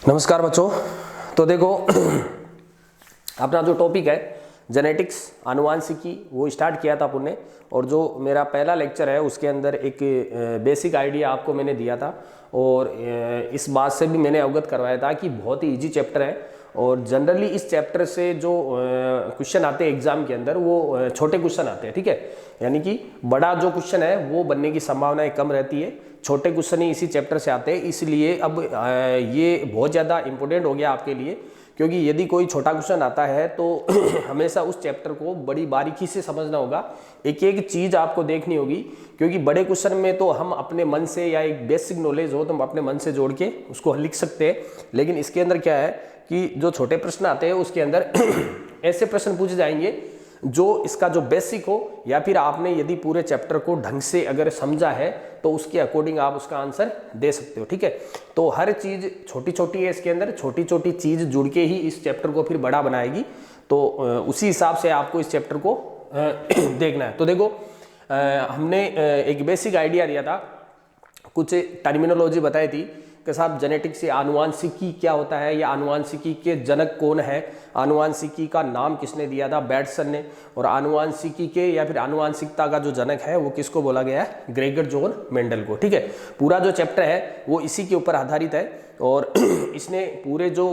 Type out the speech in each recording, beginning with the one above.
नमस्कार बच्चों। तो देखो अपना जो टॉपिक है जेनेटिक्स आनुवांशिकी वो स्टार्ट किया था अपन ने, और जो मेरा पहला लेक्चर है उसके अंदर एक बेसिक आइडिया आपको मैंने दिया था, और इस बात से भी मैंने अवगत करवाया था कि बहुत ही इजी चैप्टर है। और जनरली इस चैप्टर से जो क्वेश्चन आते हैं एग्जाम के अंदर वो छोटे क्वेश्चन आते हैं, ठीक है। यानी कि बड़ा जो क्वेश्चन है वो बनने की संभावनाएं कम रहती है, छोटे क्वेश्चन ही इसी चैप्टर से आते हैं। इसलिए अब ये बहुत ज़्यादा इंपॉर्टेंट हो गया आपके लिए, क्योंकि यदि कोई छोटा क्वेश्चन आता है तो हमेशा उस चैप्टर को बड़ी बारीकी से समझना होगा, एक एक चीज़ आपको देखनी होगी। क्योंकि बड़े क्वेश्चन में तो हम अपने मन से, या एक बेसिक नॉलेज हो तो हम अपने मन से जोड़ के उसको लिख सकते हैं, लेकिन इसके अंदर क्या है कि जो छोटे प्रश्न आते हैं उसके अंदर ऐसे प्रश्न पूछे जाएंगे जो इसका जो बेसिक हो, या फिर आपने यदि पूरे चैप्टर को ढंग से अगर समझा है तो उसके अकॉर्डिंग आप उसका आंसर दे सकते हो, ठीक है। तो हर चीज़ छोटी छोटी है, इसके अंदर छोटी छोटी चीज़ जुड़ के ही इस चैप्टर को फिर बड़ा बनाएगी। तो उसी हिसाब से आपको इस चैप्टर को देखना है। तो देखो हमने एक बेसिक आइडिया दिया था, कुछ टर्मिनोलॉजी बताई थी कि साहब जेनेटिक्स से आनुवांशिकी क्या होता है, या आनुवांशिकी के जनक कौन है, आनुवांशिकी का नाम किसने दिया था, बैटसन ने, और आनुवांशिकी के या फिर आनुवांशिकता का जो जनक है वो किसको बोला गया है, ग्रेगर जॉन मेंडल को, ठीक है। पूरा जो चैप्टर है वो इसी के ऊपर आधारित है, और इसने पूरे जो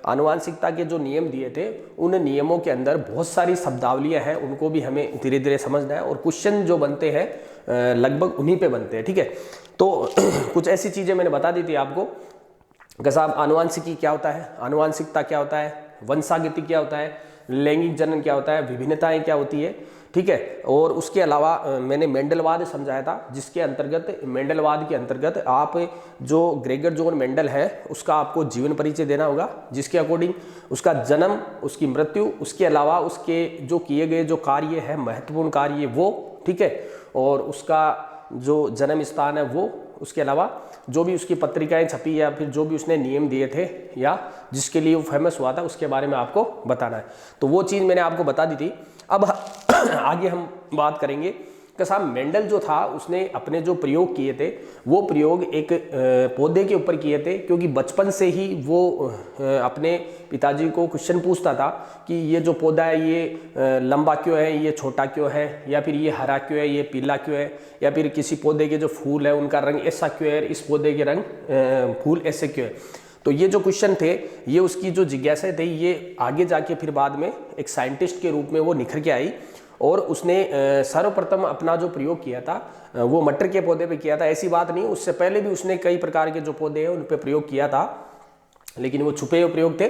आनुवांशिकता के जो नियम दिए थे उन नियमों के अंदर बहुत सारी शब्दावलियां हैं, उनको भी हमें धीरे धीरे समझना है, और क्वेश्चन जो बनते हैं लगभग उन्हीं पे बनते हैं, ठीक है। तो कुछ ऐसी चीज़ें मैंने बता दी थी आपको कि साहब आनुवांशिकी क्या होता है, आनुवांशिकता क्या होता है, वंशागति क्या होता है, लैंगिक जनन क्या होता है, विभिन्नताएं क्या होती है, ठीक है। और उसके अलावा मैंने मेंडलवाद समझाया था, जिसके अंतर्गत मेंडलवाद के अंतर्गत आप जो ग्रेगर जॉन मेंडल है उसका आपको जीवन परिचय देना होगा, जिसके अकॉर्डिंग उसका जन्म, उसकी मृत्यु, उसके अलावा उसके जो किए गए जो कार्य है, महत्वपूर्ण कार्य वो, ठीक है, और उसका जो जन्म स्थान है वो, उसके अलावा जो भी उसकी पत्रिकाएं छपी या फिर जो भी उसने नियम दिए थे या जिसके लिए वो फेमस हुआ था उसके बारे में आपको बताना है। तो वो चीज़ मैंने आपको बता दी थी। अब आगे हम बात करेंगे कि साहब मेंडल जो था उसने अपने जो प्रयोग किए थे वो प्रयोग एक पौधे के ऊपर किए थे, क्योंकि बचपन से ही वो अपने पिताजी को क्वेश्चन पूछता था कि ये जो पौधा है ये लंबा क्यों है, ये छोटा क्यों है, या फिर ये हरा क्यों है, ये पीला क्यों है, या फिर किसी पौधे के जो फूल है उनका रंग ऐसा क्यों है, इस पौधे के रंग फूल ऐसे क्यों है। तो ये जो क्वेश्चन थे, ये उसकी जो जिज्ञासा थी, ये आगे जाके फिर बाद में एक साइंटिस्ट के रूप में वो निखर के आई, और उसने सर्वप्रथम अपना जो प्रयोग किया था वो मटर के पौधे पे किया था। ऐसी बात नहीं, उससे पहले भी उसने कई प्रकार के जो पौधे हैं उन पे प्रयोग किया था, लेकिन वो छुपे हुए प्रयोग थे,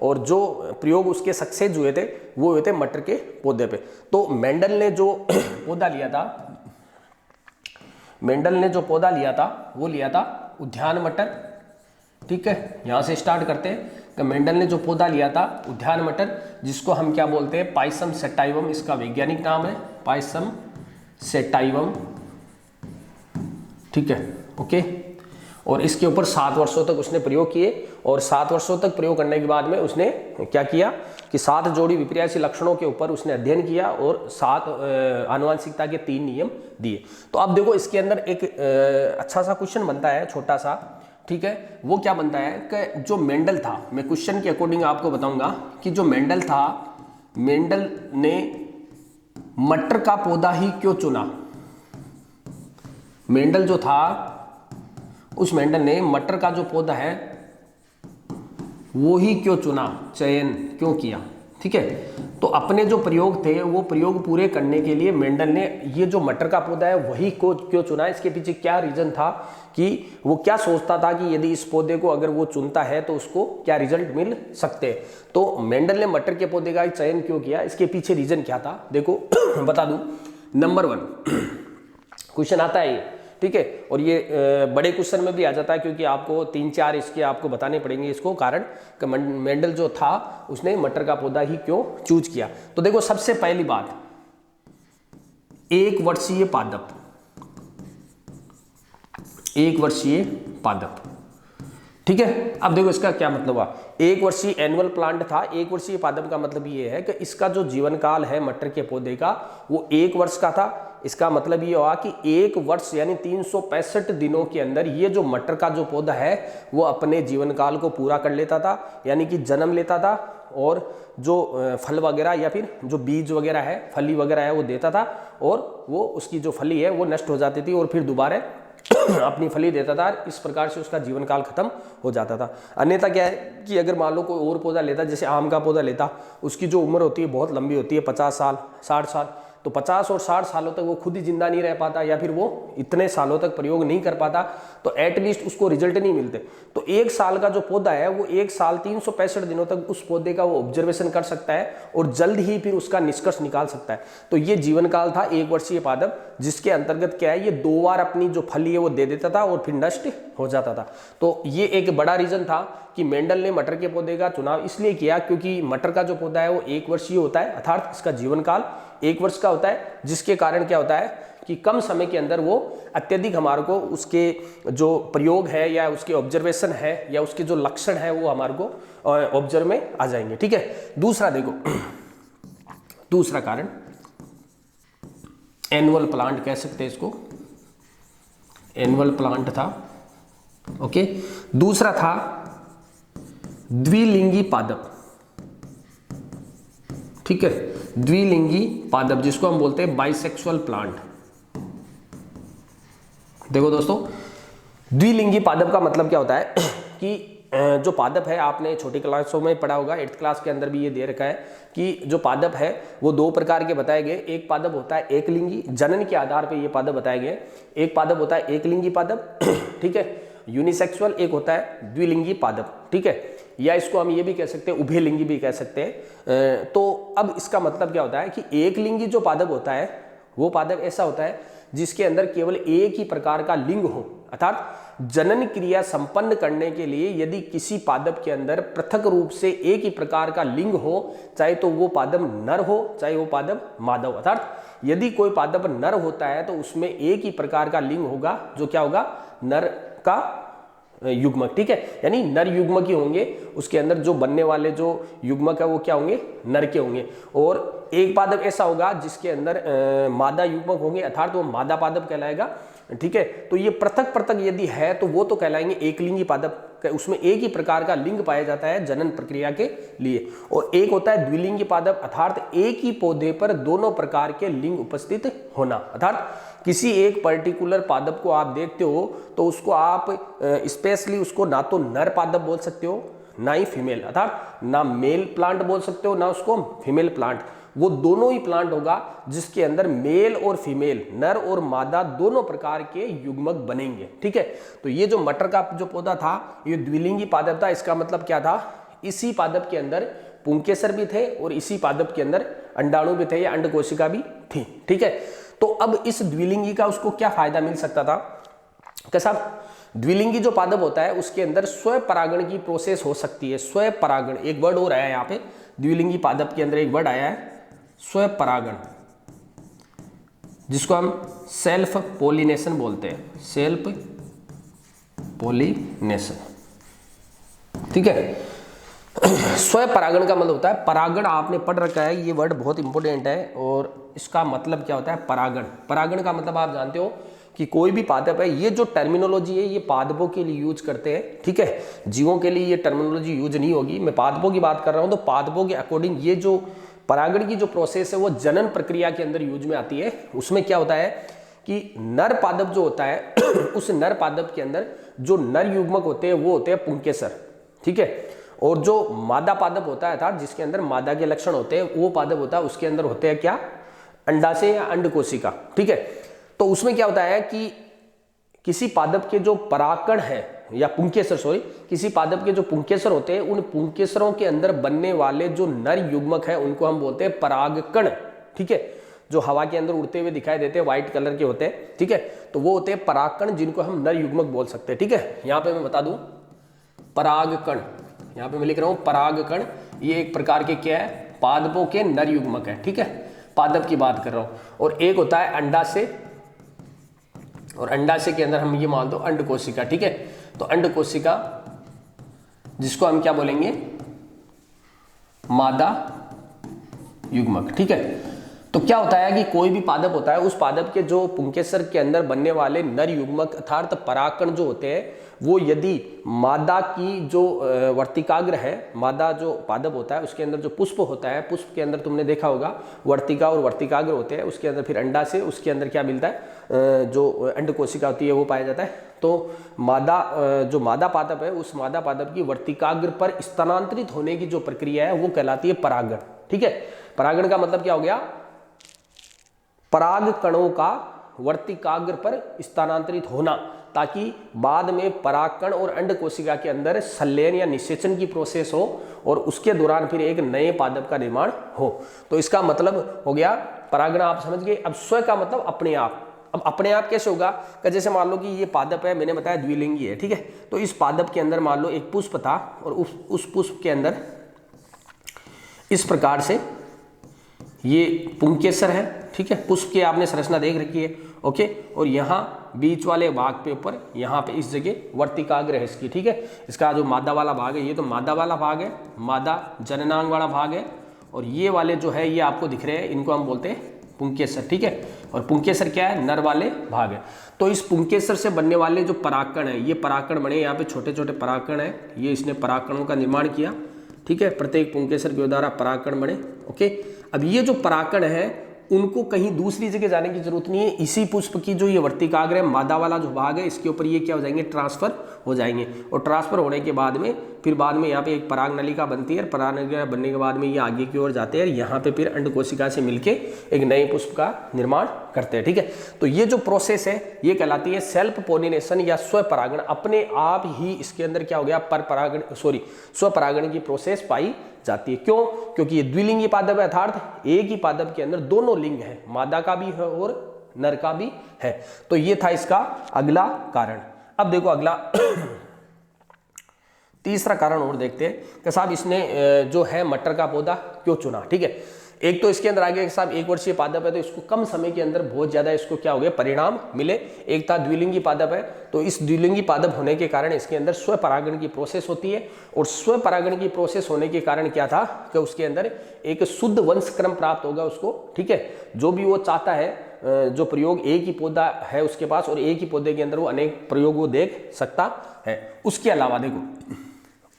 और जो प्रयोग उसके सक्सेस हुए थे वो हुए थे मटर के पौधे पे। तो मेंडल ने जो पौधा लिया था, वो लिया था उद्यान मटर, ठीक है। यहाँ से स्टार्ट करते हैं कि मेंडल ने जो पौधा लिया था उद्यान मटर, जिसको हम क्या बोलते हैं, पाइसम सेटाइवम, इसका वैज्ञानिक नाम है पाइसम सेटाइवम, ठीक है, ओके। और इसके ऊपर 7 वर्षों तक उसने प्रयोग किए, और 7 वर्षों तक प्रयोग करने के बाद में उसने क्या किया कि 7 जोड़ी विपर्यासी लक्षणों के ऊपर उसने अध्ययन किया, और 7 आनुवांशिकता के 3 नियम दिए। तो अब देखो इसके अंदर एक अच्छा सा क्वेश्चन बनता है, छोटा सा, ठीक है। वो क्या बनता है कि जो मेंडल था, मैं क्वेश्चन के अकॉर्डिंग आपको बताऊंगा कि जो मेंडल था, मेंडल ने मटर का पौधा ही क्यों चुना। मेंडल जो था उस मेंडल ने मटर का जो पौधा है वो ही क्यों चुना, चयन क्यों किया, ठीक है। तो अपने जो प्रयोग थे वो प्रयोग पूरे करने के लिए मेंडल ने ये जो मटर का पौधा है वही को क्यों चुना, इसके पीछे क्या रीजन था, कि वो क्या सोचता था कि यदि इस पौधे को अगर वो चुनता है तो उसको क्या रिजल्ट मिल सकते हैं। तो मेंडल ने मटर के पौधे का चयन क्यों किया, इसके पीछे रीजन क्या था, देखो बता दूं। नंबर 1 क्वेश्चन आता है ये, ठीक है, और ये बड़े क्वेश्चन में भी आ जाता है, क्योंकि आपको 3-4 इसके आपको बताने पड़ेंगे इसको कारण कि मेंडल जो था उसने मटर का पौधा ही क्यों चूज किया। तो देखो सबसे पहली बात, 1 वर्षीय पादप, 1 वर्षीय पादप, ठीक है। अब देखो इसका क्या मतलब हुआ, 1 वर्षीय एनुअल प्लांट था। 1 वर्षीय पादप का मतलब ये है कि इसका जो जीवन काल है मटर के पौधे का वो 1 वर्ष का था। इसका मतलब ये हुआ कि 1 वर्ष यानी 365 दिनों के अंदर ये जो मटर का जो पौधा है वो अपने जीवन काल को पूरा कर लेता था, यानी कि जन्म लेता था और जो फल वगैरह या फिर जो बीज वगैरह है, फली वगैरह है वो देता था, और वो उसकी जो फली है वो नष्ट हो जाती थी और फिर दोबारा अपनी फली देता था। इस प्रकार से उसका जीवन काल खत्म हो जाता था। अन्यथा क्या है कि अगर मान लो कोई और पौधा लेता, जैसे आम का पौधा लेता, उसकी जो उम्र होती है बहुत लंबी होती है, 50 साल 60 साल, तो 50 और 60 सालों तक वो खुद ही जिंदा नहीं रह पाता या फिर वो इतने सालों तक प्रयोग नहीं कर पाता, तो एटलीस्ट उसको रिजल्ट नहीं मिलते। तो 1 साल का जो पौधा है वो 1 साल 365 दिनों तक उस पौधे का वो ऑब्जर्वेशन कर सकता है और जल्द ही फिर उसका निष्कर्ष निकाल सकता है। तो ये जीवन काल था 1 वर्षीय पादप, जिसके अंतर्गत क्या है, ये 2 बार अपनी जो फली है वो दे देता था और फिर नष्ट हो जाता था। तो ये एक बड़ा रीजन था कि मेंडल ने मटर के पौधे का चुनाव इसलिए किया क्योंकि मटर का जो पौधा है वो 1 वर्षीय होता है, अर्थात इसका जीवन काल 1 वर्ष का होता है, जिसके कारण क्या होता है कि कम समय के अंदर वो अत्यधिक हमारे को उसके जो प्रयोग है या उसके ऑब्जर्वेशन है या उसके जो लक्षण है वो हमारे को ऑब्जर्व में आ जाएंगे। ठीक है, दूसरा देखो, दूसरा कारण एनुअल प्लांट कह सकते हैं इसको, एनुअल प्लांट था। ओके, दूसरा था द्विलिंगी पादप। ठीक है, द्विलिंगी पादप जिसको हम बोलते हैं बाइसेक्सुअल प्लांट। देखो दोस्तों, द्विलिंगी पादप का मतलब क्या होता है कि जो पादप है, आपने छोटी क्लासों में पढ़ा होगा, 8th क्लास के अंदर भी ये दे रखा है कि जो पादप है वो 2 प्रकार के बताए गए। एक पादप होता है एकलिंगी, जनन के आधार पे ये पादप बताए गए। एक पादप होता है एकलिंगी पादप, ठीक है, यूनिसेक्सुअल। एक होता है द्विलिंगी पादप, ठीक है, या इसको हम ये भी कह सकते हैं, उभयलिंगी भी कह सकते हैं। तो अब इसका मतलब क्या होता है कि एकलिंगी जो पादप होता है वो पादप ऐसा होता है जिसके अंदर केवल एक ही प्रकार का लिंग हो, अर्थात जनन क्रिया संपन्न करने के लिए यदि किसी पादप के अंदर पृथक रूप से एक ही प्रकार का लिंग हो, चाहे तो वो पादप नर हो चाहे वो पादप मादा हो, अर्थात यदि कोई पादप नर होता है तो उसमें एक ही प्रकार का लिंग होगा, जो क्या होगा, नर का युग्मक। ठीक है, यानी नर युग्मक ही होंगे, उसके अंदर जो बनने वाले जो युग्मक है वो क्या होंगे, नर के होंगे। और एक पादप ऐसा होगा जिसके अंदर मादा युग्मक होंगे, अर्थात वो मादा पादप कहलाएगा। ठीक है, तो ये पृथक पृथक यदि है तो वो तो कहलाएंगे एकलिंगी पादप, उसमें एक ही प्रकार का लिंग पाया जाता है जनन प्रक्रिया के लिए। और एक होता है द्विलिंगी पादप, अर्थात एक ही पौधे पर दोनों प्रकार के लिंग उपस्थित होना, अर्थात किसी एक पर्टिकुलर पादप को आप देखते हो तो उसको आप स्पेशली उसको ना तो नर पादप बोल सकते हो ना ही फीमेल, अर्थात ना मेल प्लांट बोल सकते हो ना उसको फीमेल प्लांट। वो दोनों ही प्लांट होगा जिसके अंदर मेल और फीमेल, नर और मादा दोनों प्रकार के युग्मक बनेंगे। ठीक है, तो ये जो मटर का जो पौधा था ये द्विलिंगी पादप था। इसका मतलब क्या था, इसी पादप के अंदर पुंकेसर भी थे और इसी पादप के अंदर अंडाणु भी थे या अंड कोशिका भी थी। ठीक है, तो अब इस द्विलिंगी का उसको क्या फायदा मिल सकता था, कैसा, द्विलिंगी जो पादप होता है उसके अंदर स्वपरागण की प्रोसेस हो सकती है। स्वपरागण, एक वर्ड और आया है यहाँ पे, द्विलिंगी पादप के अंदर एक वर्ड आया है स्वपरागण, जिसको हम सेल्फ पोलिनेशन बोलते हैं, सेल्फ पोलिनेशन। ठीक है, स्वपरागण का मतलब होता है परागण, आपने पढ़ रखा है, ये वर्ड बहुत इंपॉर्टेंट है। और इसका मतलब क्या होता है, परागण। परागण का मतलब आप जानते हो कि कोई भी पादप है, ये जो टर्मिनोलॉजी है ये पादपों के लिए यूज करते हैं। ठीक है, जीवों के लिए ये टर्मिनोलॉजी यूज नहीं होगी, मैं पादपों की बात कर रहा हूं। तो पादपों के अकॉर्डिंग ये जो परागण की जो प्रोसेस है वो जनन प्रक्रिया के अंदर यूज में आती है। उसमें क्या होता है कि नर पादप जो होता है उस नर पादप के अंदर जो नर युग्मक होते हैं वो होते हैं पुंकेसर। ठीक है, और जो मादा पादप होता है, अर्थात जिसके अंदर मादा के लक्षण होते हैं, वो पादप होता है उसके अंदर होते हैं क्या, अंडाशय या अंड कोशिका। ठीक है, तो उसमें क्या होता है कि किसी पादप के जो परागकण है या पुंकेसर, सॉरी, किसी पादप के जो पुंकेसर होते हैं उन पुंकेसरों के अंदर बनने वाले जो नर युग्मक है उनको हम बोलते हैं परागकण। ठीक है, जो हवा के अंदर उड़ते हुए दिखाई देते हैं, व्हाइट कलर के होते हैं। ठीक है, तो वो होते हैं परागकण, जिनको हम नर युग्मक बोल सकते हैं। ठीक है, यहाँ पे मैं बता दूं, परागकण, यहाँ पे मैं लिख रहा हूं परागकण, ये एक प्रकार के क्या है, पादपों के नर युग्मक है। ठीक है, पादप की बात कर रहा हूं। और एक होता है अंडाशय, और अंडाशय के अंदर हम ये मान दो अंड कोशिका। ठीक है, तो अंड कोशिका जिसको हम क्या बोलेंगे, मादा युग्मक। ठीक है, तो क्या होता है कि कोई भी पादप होता है, उस पादप के जो पुंकेसर के अंदर बनने वाले नर युग्मक अर्थात परागकण जो होते हैं, वो यदि मादा की जो वर्तिकाग्र है, मादा जो पादप होता है उसके अंदर जो पुष्प होता है, पुष्प के अंदर तुमने देखा होगा वर्तिका और वर्तिकाग्र होते हैं, उसके अंदर फिर अंडा से उसके अंदर क्या मिलता है, जो अंड कोशिका होती है वो पाया जाता है। तो मादा जो मादा पादप है, उस मादा पादप की वर्तिकाग्र पर स्थानांतरित होने की जो प्रक्रिया है वो कहलाती है परागण। ठीक है, परागण का मतलब क्या हो गया, पराग कणों का वर्तिकाग्र पर स्थानांतरित होना, ताकि बाद में परागकण और अंड कोशिका के अंदर संलयन या निषेचन की प्रोसेस हो और उसके दौरान फिर एक नए पादप का निर्माण हो। तो इसका मतलब हो गया परागण, आप समझ गए। अब स्व का मतलब अपने आप। अब अपने आप कैसे होगा, कि जैसे मान लो कि ये पादप है, मैंने बताया द्विलिंगी है, ठीक है। तो इस पादप के अंदर मान लो एक पुष्प था और उस पुष्प के अंदर इस प्रकार से ये पुंकेसर है, ठीक है। पुष्प की आपने संरचना देख रखी है, ओके। और यहाँ बीच वाले भाग पे ऊपर यहाँ पे इस जगह वर्तिकाग्र है इसकी, ठीक है। इसका जो मादा वाला भाग है, ये तो मादा वाला भाग है, मादा जननांग वाला भाग है। और ये वाले जो है ये आपको दिख रहे हैं, इनको हम बोलते हैं पुंकेसर, ठीक है। और पुंकेसर क्या है, नर वाले भाग है। तो इस पुंकेसर से बनने वाले जो परागकण है, ये परागकण बने, यहाँ पे छोटे छोटे परागकण है, ये इसने परागकणों का निर्माण किया, ठीक है। प्रत्येक पुंकेसर के द्वारा परागकण बने, ओके। अब ये जो परागकण है उनको कहीं दूसरी जगह जाने की जरूरत नहीं है, इसी पुष्प की जो ये वर्तिकाग्र है, मादा वाला जो भाग है, इसके ऊपर ये क्या हो जाएंगे, ट्रांसफर हो जाएंगे। और ट्रांसफर होने के बाद में फिर बाद में यहाँ पे एक पराग नलिका बनती है, पराग नलिका बनने के बाद में ये आगे की ओर जाते हैं, यहाँ पे फिर अंड कोशिका से मिलके एक नए पुष्प का निर्माण करते हैं, ठीक है। तो ये जो प्रोसेस है ये कहलाती है सेल्फ पोलिनेशन या स्वपरागण। अपने आप ही इसके अंदर क्या हो गया, स्वपरागण की प्रोसेस पाई जाती है। क्यों, क्योंकि ये द्विलिंगी पादप है, अर्थात एक ही पादप के अंदर दोनों लिंग है, मादा का भी है और नर का भी है। तो ये था इसका अगला कारण। अब देखो अगला तीसरा कारण और देखते हैं कि साहब इसने जो है मटर का पौधा क्यों चुना, ठीक है। एक तो इसके अंदर आ गया कि साहब एक वर्षीय पादप है तो इसको कम समय के अंदर बहुत ज्यादा इसको क्या हो गया, परिणाम मिले। एक था द्विलिंगी पादप है, तो इस द्विलिंगी पादप होने के कारण इसके अंदर स्वपरागण की प्रोसेस होती है। और स्वपरागण की प्रोसेस होने के कारण क्या था कि उसके अंदर एक शुद्ध वंश क्रम प्राप्त होगा उसको, ठीक है। जो भी वो चाहता है, जो प्रयोग एक ही पौधा है उसके पास और एक ही पौधे के अंदर वो अनेक प्रयोग वो देख सकता है। उसके अलावा देखो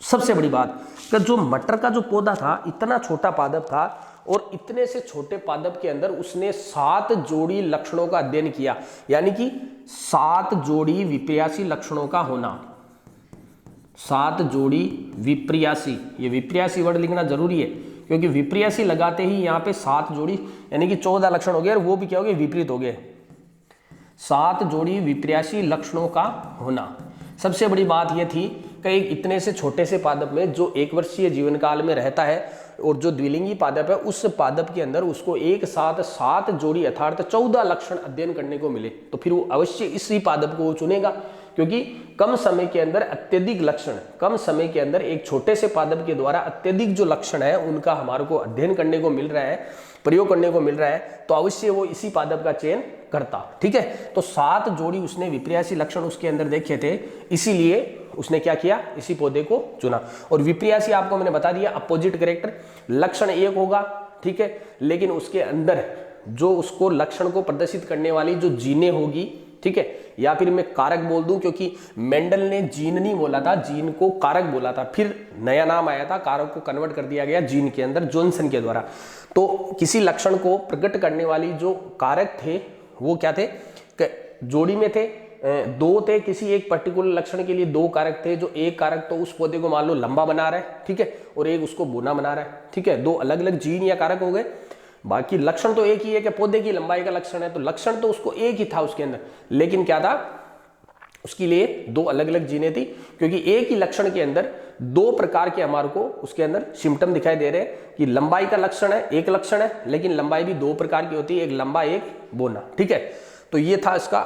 सबसे बड़ी बात कि जो मटर का जो पौधा था, इतना छोटा पादप था और इतने से छोटे पादप के अंदर उसने 7 जोड़ी लक्षणों का अध्ययन किया, यानी कि 7 जोड़ी विपर्यासी लक्षणों का होना। 7 जोड़ी विपर्यासी, ये विपर्यासी वर्ड लिखना जरूरी है क्योंकि विपर्यासी लगाते ही यहाँ पे 7 जोड़ी यानी कि 14 लक्षण हो गए और वो भी क्या हो गए, विपरीत हो गए। 7 जोड़ी विपर्यासी लक्षणों का होना। सबसे बड़ी बात यह थी कि इतने से छोटे से पादप में जो 1 वर्षीय जीवन काल में रहता है और जो द्विलिंगी पादप है, उस पादप के अंदर उसको एक साथ 7 जोड़ी अर्थात 14 लक्षण अध्ययन करने को मिले, तो फिर वो अवश्य इसी पादप को वो चुनेगा। क्योंकि कम समय के अंदर अत्यधिक लक्षण, कम समय के अंदर एक छोटे से पादप के द्वारा अत्यधिक जो लक्षण है उनका हमारे को अध्ययन करने को मिल रहा है, प्रयोग करने को मिल रहा है, तो अवश्य वो इसी पादप का चयन करता, ठीक है। तो 7 जोड़ी उसने विपर्यासी लक्षण उसके अंदर देखे थे, इसीलिए उसने क्या किया, इसी पौधे को चुना। और विपर्यासी आपको मैंने बता दिया अपोजिट कैरेक्टर, लक्षण एक होगा, ठीक है, लेकिन उसके अंदर जो उसको लक्षण को प्रदर्शित करने वाली जो जीने होगी, ठीक है, या फिर मैं कारक बोल दूं क्योंकि मेंडल ने जीन नहीं बोला था, जीन को कारक बोला था, फिर नया नाम आया था, कारक को कन्वर्ट कर दिया गया जीन के अंदर जॉनसन के द्वारा। तो किसी लक्षण को प्रकट करने वाली जो कारक थे वो क्या थे, जोड़ी में थे, 2 थे, किसी एक पर्टिकुलर लक्षण के लिए 2 कारक थे। जो एक कारक तो उस पौधे को मान लो लंबा बना रहा है, ठीक है, और एक उसको बोना बना रहा है, ठीक है, 2 अलग अलग जीन या कारक हो गए। बाकी लक्षण तो एक ही है कि पौधे की लंबाई का लक्षण है, तो लक्षण तो उसको एक ही था उसके अंदर, लेकिन क्या था उसके लिए 2 अलग अलग जीने थी, क्योंकि एक ही लक्षण के अंदर 2 प्रकार के हमारे को उसके अंदर सिम्टम दिखाई दे रहे हैं कि लंबाई का लक्षण है, एक लक्षण है, लेकिन लंबाई भी 2 प्रकार की होती है, एक लंबा एक बोना, ठीक है। तो ये था इसका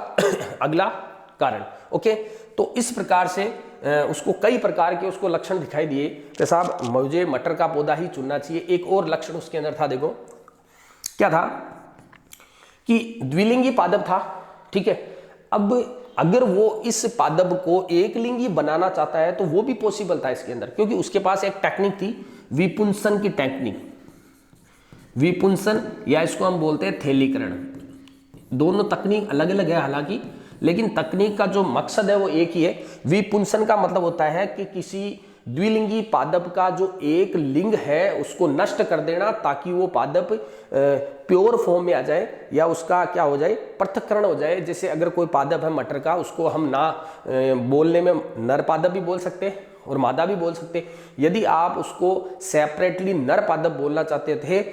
अगला कारण, ओके। तो इस प्रकार से उसको कई प्रकार के उसको लक्षण दिखाई दिए कि साहब मुझे मटर का पौधा ही चुनना चाहिए। एक और लक्षण उसके अंदर था, देखो क्या था कि द्विलिंगी पादप था, ठीक है। अब अगर वो इस पादप को एक लिंगी बनाना चाहता है तो वो भी पॉसिबल था इसके अंदर, क्योंकि उसके पास एक टेक्निक थी विपुंसन की टेक्निक। विपुंसन या इसको हम बोलते हैं थैलीकरण। दोनों तकनीक अलग अलग है हालांकि, लेकिन तकनीक का जो मकसद है वो एक ही है। विपुंसन का मतलब होता है कि किसी द्विलिंगी पादप का जो एक लिंग है उसको नष्ट कर देना, ताकि वो पादप प्योर फॉर्म में आ जाए या उसका क्या हो जाए, पृथक्करण हो जाए। जैसे अगर कोई पादप है मटर का, उसको हम ना बोलने में नर पादप भी बोल सकते हैं और मादा भी बोल सकते। यदि आप उसको सेपरेटली नर पादप बोलना चाहते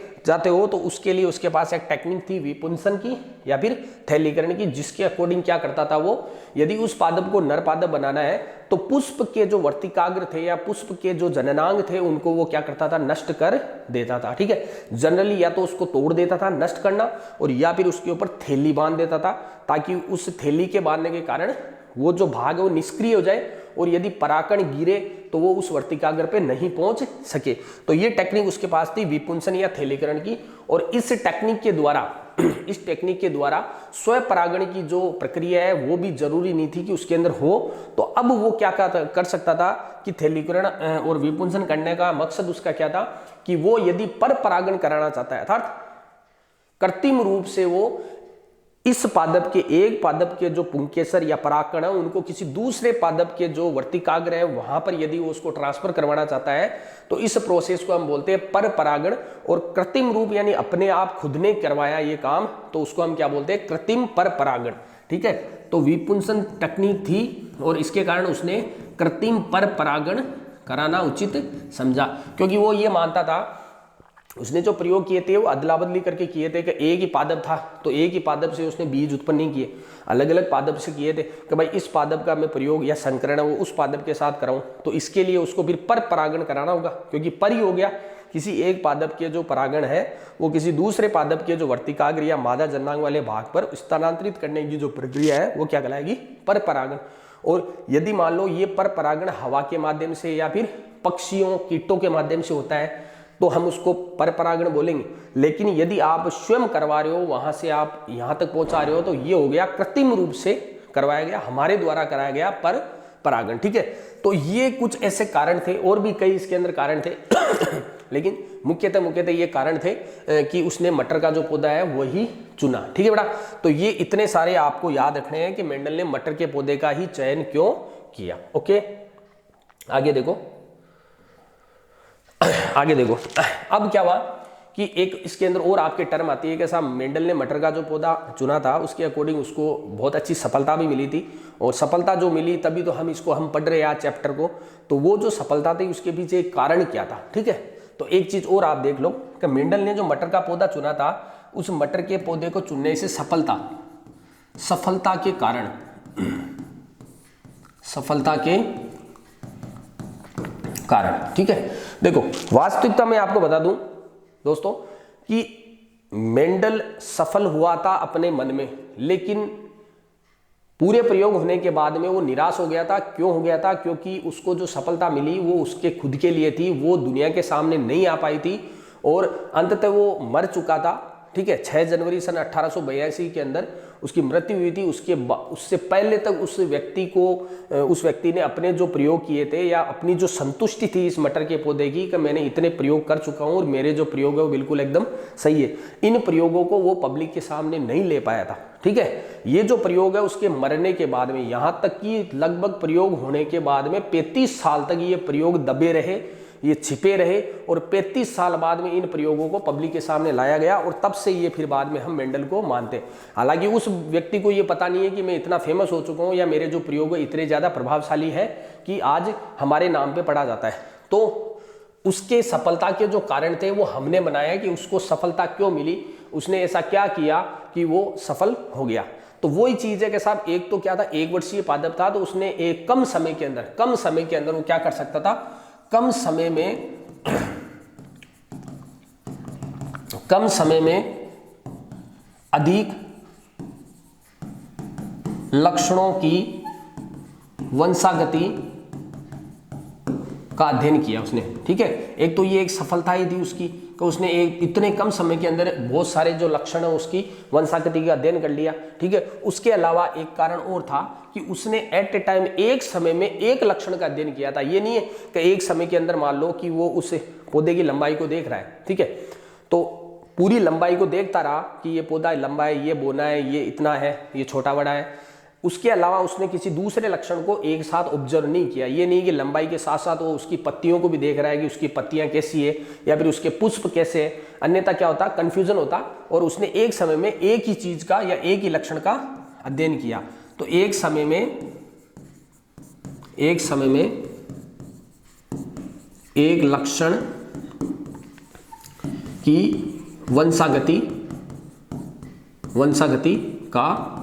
हो तो उसके लिए उसके पास एक टेक्निक थी विपुंसन की या फिर थैलीकरण की, जिसके अकॉर्डिंग क्या करता था वो, यदि उस पादप को नर पादप बनाना है तो पुष्प के जो वर्तिकाग्र थे या पुष्प के जो जननांग थे उनको वो क्या करता था, नष्ट कर देता था। ठीक है, जनरली या तो उसको तोड़ देता था, नष्ट करना, और या फिर उसके ऊपर थैली बांध देता था, ताकि उस थैली के बांधने के कारण वो जो भाग है वो निष्क्रिय हो जाए और यदि परागकण गिरे तो वो उस वर्तिकाग्र पे नहीं पहुंच सके। तो ये टेक्निक उसके पास थी विपुंसन या थैलीकरण की। और इस टेक्निक के द्वारा स्व परागण की जो प्रक्रिया है वो भी जरूरी नहीं थी कि उसके अंदर हो। तो अब वो क्या कर सकता था कि थैलीकरण और विपुंसन करने का मकसद उसका क्या था कि वो यदि पर परागण कराना चाहता है, अर्थात कृत्रिम रूप से वो इस पादप के एक पादप के जो पुंकेसर या परागकण है उनको किसी दूसरे पादप के जो वर्तिकाग्र है वहां पर यदि वो उसको ट्रांसफर करवाना चाहता है तो इस प्रोसेस को हम बोलते हैं पर परागण। और कृत्रिम रूप यानी अपने आप खुद ने करवाया ये काम, तो उसको हम क्या बोलते हैं, कृत्रिम पर परागण। ठीक है, तो विपुंसन तकनीक थी और इसके कारण उसने कृत्रिम पर परागण कराना उचित समझा, क्योंकि वो ये मानता था, उसने जो प्रयोग किए थे वो अदला बदली करके किए थे कि एक ही पादप था तो एक ही पादप से उसने बीज उत्पन्न नहीं किए, अलग अलग पादप से किए थे कि भाई इस पादप का मैं प्रयोग या संकरण है वो उस पादप के साथ कराऊं, तो इसके लिए उसको फिर पर परागण कराना होगा, क्योंकि पर ही हो गया, किसी एक पादप के जो परागण है वो किसी दूसरे पादप के जो वर्तिकाग्र या मादा जननांग वाले भाग पर स्थानांतरित करने की जो प्रक्रिया है वो क्या कहलाएगी, पर परागण। और यदि मान लो ये पर परागण हवा के माध्यम से या फिर पक्षियों कीटों के माध्यम से होता है तो हम उसको पर परागण बोलेंगे, लेकिन यदि आप स्वयं करवा रहे हो, वहां से आप यहां तक पहुंचा रहे हो, तो ये हो गया कृत्रिम रूप से करवाया गया, हमारे द्वारा कराया गया पर परागण। ठीक है, तो ये कुछ ऐसे कारण थे, और भी कई इसके अंदर कारण थे लेकिन मुख्यतः ये कारण थे कि उसने मटर का जो पौधा है वही चुना। ठीक है बेटा, तो ये इतने सारे आपको याद रखने हैं कि मेंडल ने मटर के पौधे का ही चयन क्यों किया। ओके, आगे देखो अब क्या हुआ कि एक इसके अंदर और आपके टर्म आती है कि साहब मेंडल ने मटर का जो पौधा चुना था उसके अकॉर्डिंग उसको बहुत अच्छी सफलता भी मिली थी, और सफलता जो मिली तभी तो हम पढ़ रहे हैं आज चैप्टर को, तो वो जो सफलता थी उसके पीछे एक कारण क्या था। ठीक है, तो एक चीज और आप देख लो कि मेंडल ने जो मटर का पौधा चुना था उस मटर के पौधे को चुनने से सफलता के कारण, ठीक है। देखो वास्तविकता में आपको बता दूं दोस्तों कि मेंडल सफल हुआ था अपने मन में, लेकिन पूरे प्रयोग होने के बाद में वो निराश हो गया था। क्यों हो गया था? क्योंकि उसको जो सफलता मिली वो उसके खुद के लिए थी, वो दुनिया के सामने नहीं आ पाई थी और अंततः वो मर चुका था। ठीक है, 6 जनवरी सन 1882 के अंदर उसकी मृत्यु हुई थी। उससे पहले तक उस व्यक्ति ने अपने जो प्रयोग किए थे या अपनी जो संतुष्टि थी इस मटर के पौधे की कि मैंने इतने प्रयोग कर चुका हूं और मेरे जो प्रयोग है वो बिल्कुल एकदम सही है, इन प्रयोगों को वो पब्लिक के सामने नहीं ले पाया था। ठीक है, ये जो प्रयोग है उसके मरने के बाद में, यहां तक कि लगभग प्रयोग होने के बाद में 35 साल तक ये प्रयोग दबे रहे, ये छिपे रहे, और 35 साल बाद में इन प्रयोगों को पब्लिक के सामने लाया गया और तब से ये फिर बाद में हम मेंडल को मानते हैं। हालांकि उस व्यक्ति को ये पता नहीं है कि मैं इतना फेमस हो चुका हूँ या मेरे जो प्रयोग है इतने ज़्यादा प्रभावशाली है कि आज हमारे नाम पे पढ़ा जाता है। तो उसके सफलता के जो कारण थे वो हमने बनाया कि उसको सफलता क्यों मिली, उसने ऐसा क्या किया कि वो सफल हो गया। तो वही चीज़ है कि साहब एक तो क्या था, 1 वर्षीय पादप था, तो उसने एक कम समय के अंदर वो क्या कर सकता था, कम समय में अधिक लक्षणों की वंशागति का अध्ययन किया उसने। ठीक है, एक तो ये एक सफलता ही थी उसकी कि उसने एक इतने कम समय के अंदर बहुत सारे जो लक्षण है उसकी वंशागति का अध्ययन कर लिया। ठीक है, उसके अलावा एक कारण और था कि उसने एट ए टाइम एक समय में एक लक्षण का अध्ययन किया था। ये नहीं है कि एक समय के अंदर मान लो कि वो उस पौधे की लंबाई को देख रहा है। ठीक है, तो पूरी लंबाई को देखता रहा कि ये पौधा लंबा है, ये बोना है, ये इतना है, ये छोटा बड़ा है। उसके अलावा उसने किसी दूसरे लक्षण को एक साथ ऑब्जर्व नहीं किया। ये नहीं कि लंबाई के साथ साथ वो उसकी पत्तियों को भी देख रहा है कि उसकी पत्तियां कैसी है या फिर उसके पुष्प कैसे है, अन्यथा क्या होता, कंफ्यूजन होता। और उसने एक समय में एक ही चीज का या एक ही लक्षण का अध्ययन किया। तो एक समय में एक लक्षण की वंशागति का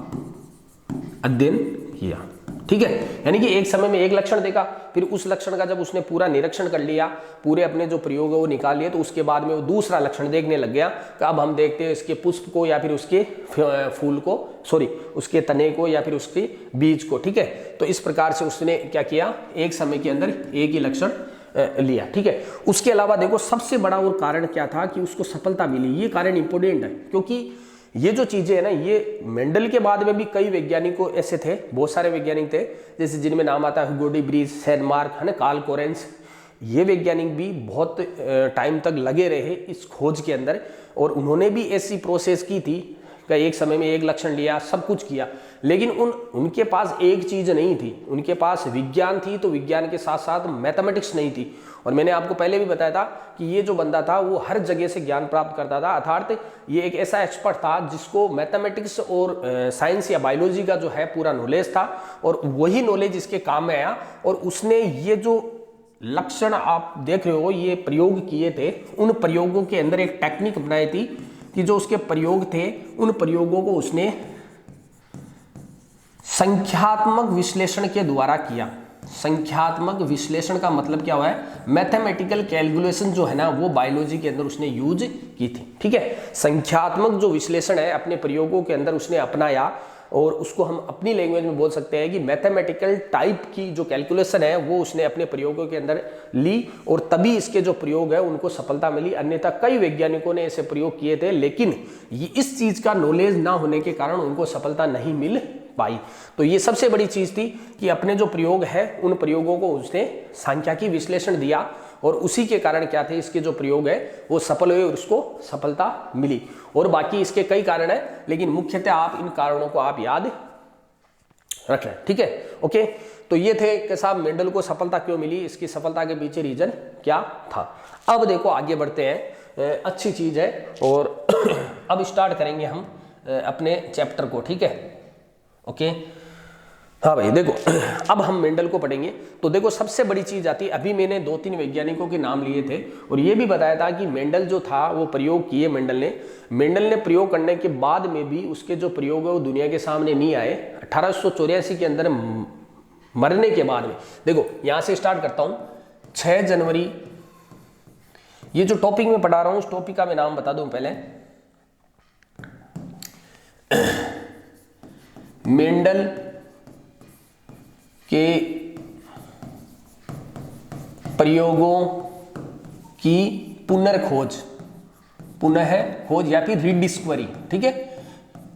अध्ययन किया। ठीक है, यानी कि एक समय में एक लक्षण देखा, फिर उस लक्षण का जब उसने पूरा निरीक्षण कर लिया, पूरे अपने जो प्रयोग है वो निकाल लिए, तो उसके बाद में वो दूसरा लक्षण देखने लग गया कि अब हम देखते हैं इसके पुष्प को या फिर उसके फूल को, उसके तने को या फिर उसके बीज को। ठीक है, तो इस प्रकार से उसने क्या किया, एक समय के अंदर एक ही लक्षण लिया। ठीक है, उसके अलावा देखो सबसे बड़ा और कारण क्या था कि उसको सफलता मिली। ये कारण इंपॉर्टेंट है, क्योंकि ये जो चीजें है ना, ये मेंडल के बाद में भी कई वैज्ञानिकों ऐसे थे, बहुत सारे वैज्ञानिक थे, जैसे जिनमें नाम आता है ह्यूगो डी ब्रीज, सेनमार्क, है ना, कार्ल कोरेंस। ये वैज्ञानिक भी बहुत टाइम तक लगे रहे इस खोज के अंदर, और उन्होंने भी ऐसी प्रोसेस की थी कि एक समय में एक लक्षण लिया, सब कुछ किया, लेकिन उनके पास एक चीज नहीं थी। उनके पास विज्ञान थी, तो विज्ञान के साथ साथ मैथमेटिक्स नहीं थी। और मैंने आपको पहले भी बताया था कि ये जो बंदा था वो हर जगह से ज्ञान प्राप्त करता था, अर्थात ये एक ऐसा एक्सपर्ट था जिसको मैथमेटिक्स और साइंस या बायोलॉजी का जो है पूरा नॉलेज था, और वही नॉलेज इसके काम में आया। और उसने ये जो लक्षण आप देख रहे हो, ये प्रयोग किए थे, उन प्रयोगों के अंदर एक टेक्निक अपनाई थी कि जो उसके प्रयोग थे, उन प्रयोगों को उसने संख्यात्मक विश्लेषण के द्वारा किया। संख्यात्मक विश्लेषण का मतलब क्या हुआ है, मैथमेटिकल कैलकुलेशन जो है ना, वो बायोलॉजी के अंदर उसने यूज की थी। ठीक है, संख्यात्मक जो विश्लेषण है अपने प्रयोगों के अंदर उसने अपनाया, और उसको हम अपनी लैंग्वेज में बोल सकते हैं कि मैथमेटिकल टाइप की जो कैलकुलेशन है वो उसने अपने प्रयोगों के अंदर ली, और तभी इसके जो प्रयोग है उनको सफलता मिली। अन्यथा कई वैज्ञानिकों ने ऐसे प्रयोग किए थे, लेकिन ये इस चीज का नॉलेज ना होने के कारण उनको सफलता नहीं मिल पाई। तो ये सबसे बड़ी चीज थी कि अपने जो प्रयोग है उन प्रयोगों को उसने सांख्यिकी विश्लेषण दिया, और उसी के कारण क्या थे, इसके जो प्रयोग है वो सफल हुए और उसको सफलता मिली। और बाकी इसके कई कारण है, लेकिन मुख्यतः आप इन कारणों को आप याद रख लें। ठीक है, ओके। तो ये थे कि साहब मेंडल को सफलता क्यों मिली, इसकी सफलता के पीछे रीजन क्या था। अब देखो आगे बढ़ते हैं, अच्छी चीज है, और अब स्टार्ट करेंगे हम अपने चैप्टर को। ठीक है, ओके। हाँ भाई देखो, अब हम मेंडल को पढ़ेंगे। तो देखो सबसे बड़ी चीज आती है, अभी मैंने 2-3 वैज्ञानिकों के नाम लिए थे, और ये भी बताया था कि मेंडल जो था वो प्रयोग किए मेंडल ने प्रयोग करने के बाद में भी उसके जो प्रयोग है वो दुनिया के सामने नहीं आए। 1884 के अंदर मरने के बाद में, देखो यहां से स्टार्ट करता हूं, 6 जनवरी, ये जो टॉपिक में पढ़ा रहा हूं उस टॉपिक का मैं नाम बता दूं पहले, मेंडल के प्रयोगों की पुनर्खोज या फिर रीडिस्कवरी। ठीक है,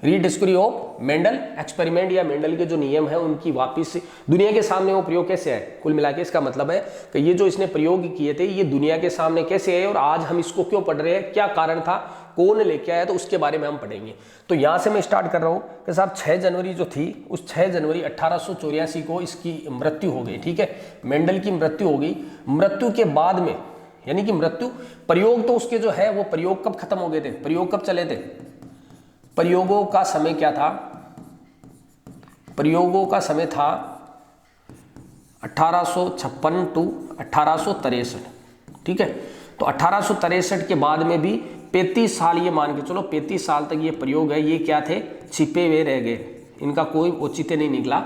रीडिस्कवरी ऑफ मेंडल एक्सपेरिमेंट, या मेंडल के जो नियम है उनकी वापस दुनिया के सामने वो प्रयोग कैसे आए। कुल मिला के इसका मतलब है कि ये जो इसने प्रयोग किए थे ये दुनिया के सामने कैसे आए, और आज हम इसको क्यों पढ़ रहे हैं, क्या कारण था, कौन लेके आया, तो उसके बारे में हम पढ़ेंगे। तो यहां से मैं स्टार्ट कर रहा हूं कि साहब 6 जनवरी जो थी, उस 6 जनवरी 1884 को इसकी मृत्यु हो गई। ठीक है, मेंडल की मृत्यु हो गई। मृत्यु के बाद में, यानी कि मृत्यु, प्रयोग तो उसके जो है वो प्रयोग कब खत्म हो गए थे, प्रयोग कब चले थे, प्रयोगों का समय क्या था, प्रयोगों का समय था 1856 टू 1863। ठीक है, तो 1863 के बाद में भी 35 साल, ये मान के चलो 35 साल तक ये प्रयोग है, ये क्या थे, छिपे हुए रह गए, इनका कोई औचित्य नहीं निकला।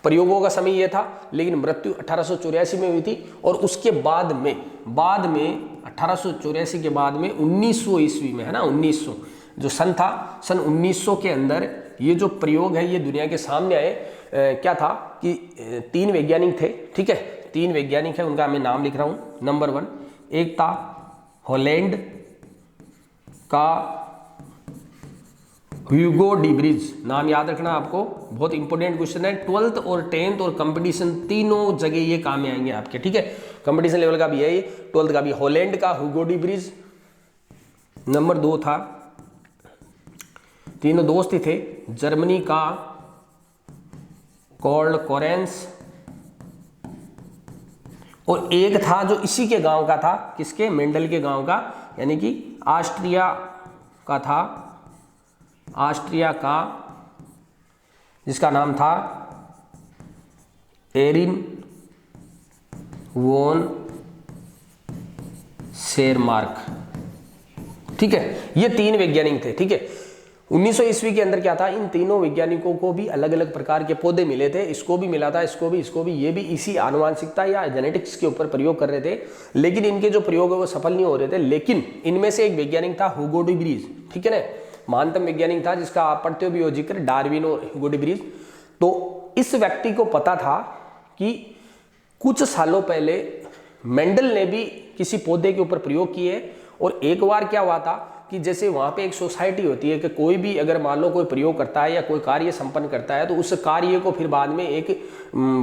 प्रयोगों का समय ये था, लेकिन मृत्यु 1884 में हुई थी। और उसके बाद में 1884 के बाद में 1900 ईस्वी में, है ना, 1900 जो सन था, सन 1900 के अंदर ये जो प्रयोग है ये दुनिया के सामने आए। क्या था कि 3 वैज्ञानिक थे। ठीक है, 3 वैज्ञानिक है, उनका मैं नाम लिख रहा हूं। नंबर 1 एक था हॉलैंड का ह्यूगो डी ब्रीज, नाम याद रखना आपको, बहुत इंपॉर्टेंट क्वेश्चन है। 12th और 10th और कंपटीशन तीनों जगह ये काम में आएंगे आपके। ठीक है, कंपटीशन लेवल का भी है ये, 12th का भी। हॉलैंड का ह्यूगो डी ब्रीज, नंबर 2 था, तीनों दोस्त ही थे, जर्मनी का कॉल्ड कोरेंस, और एक था जो इसी के गांव का था, किसके, मेंडल के गांव का, यानी कि ऑस्ट्रिया का था, ऑस्ट्रिया का, जिसका नाम था एरिन वोन शेरमार्क। ठीक है, ये 3 वैज्ञानिक थे। ठीक है, 1900 ईस्वी के अंदर क्या था, इन तीनों वैज्ञानिकों को भी अलग अलग प्रकार के पौधे मिले थे, इसको भी मिला था, इसको भी, ये भी इसी आनुवांशिकता या जेनेटिक्स के ऊपर प्रयोग कर रहे थे, लेकिन इनके जो प्रयोग है वो सफल नहीं हो रहे थे। लेकिन इनमें से एक वैज्ञानिक था हुगो डी ब्रीज, ठीक है ना, महानतम वैज्ञानिक था, जिसका आप पढ़ते हो भी हो जिक्र, डार्विन और हुगो डी ब्रीज। तो इस व्यक्ति को पता था कि कुछ सालों पहले मेंडल ने भी किसी पौधे के ऊपर प्रयोग किए, और एक बार क्या हुआ था कि जैसे वहाँ पे एक सोसाइटी होती है कि कोई भी अगर मान लो कोई प्रयोग करता है या कोई कार्य संपन्न करता है, तो उस कार्य को फिर बाद में एक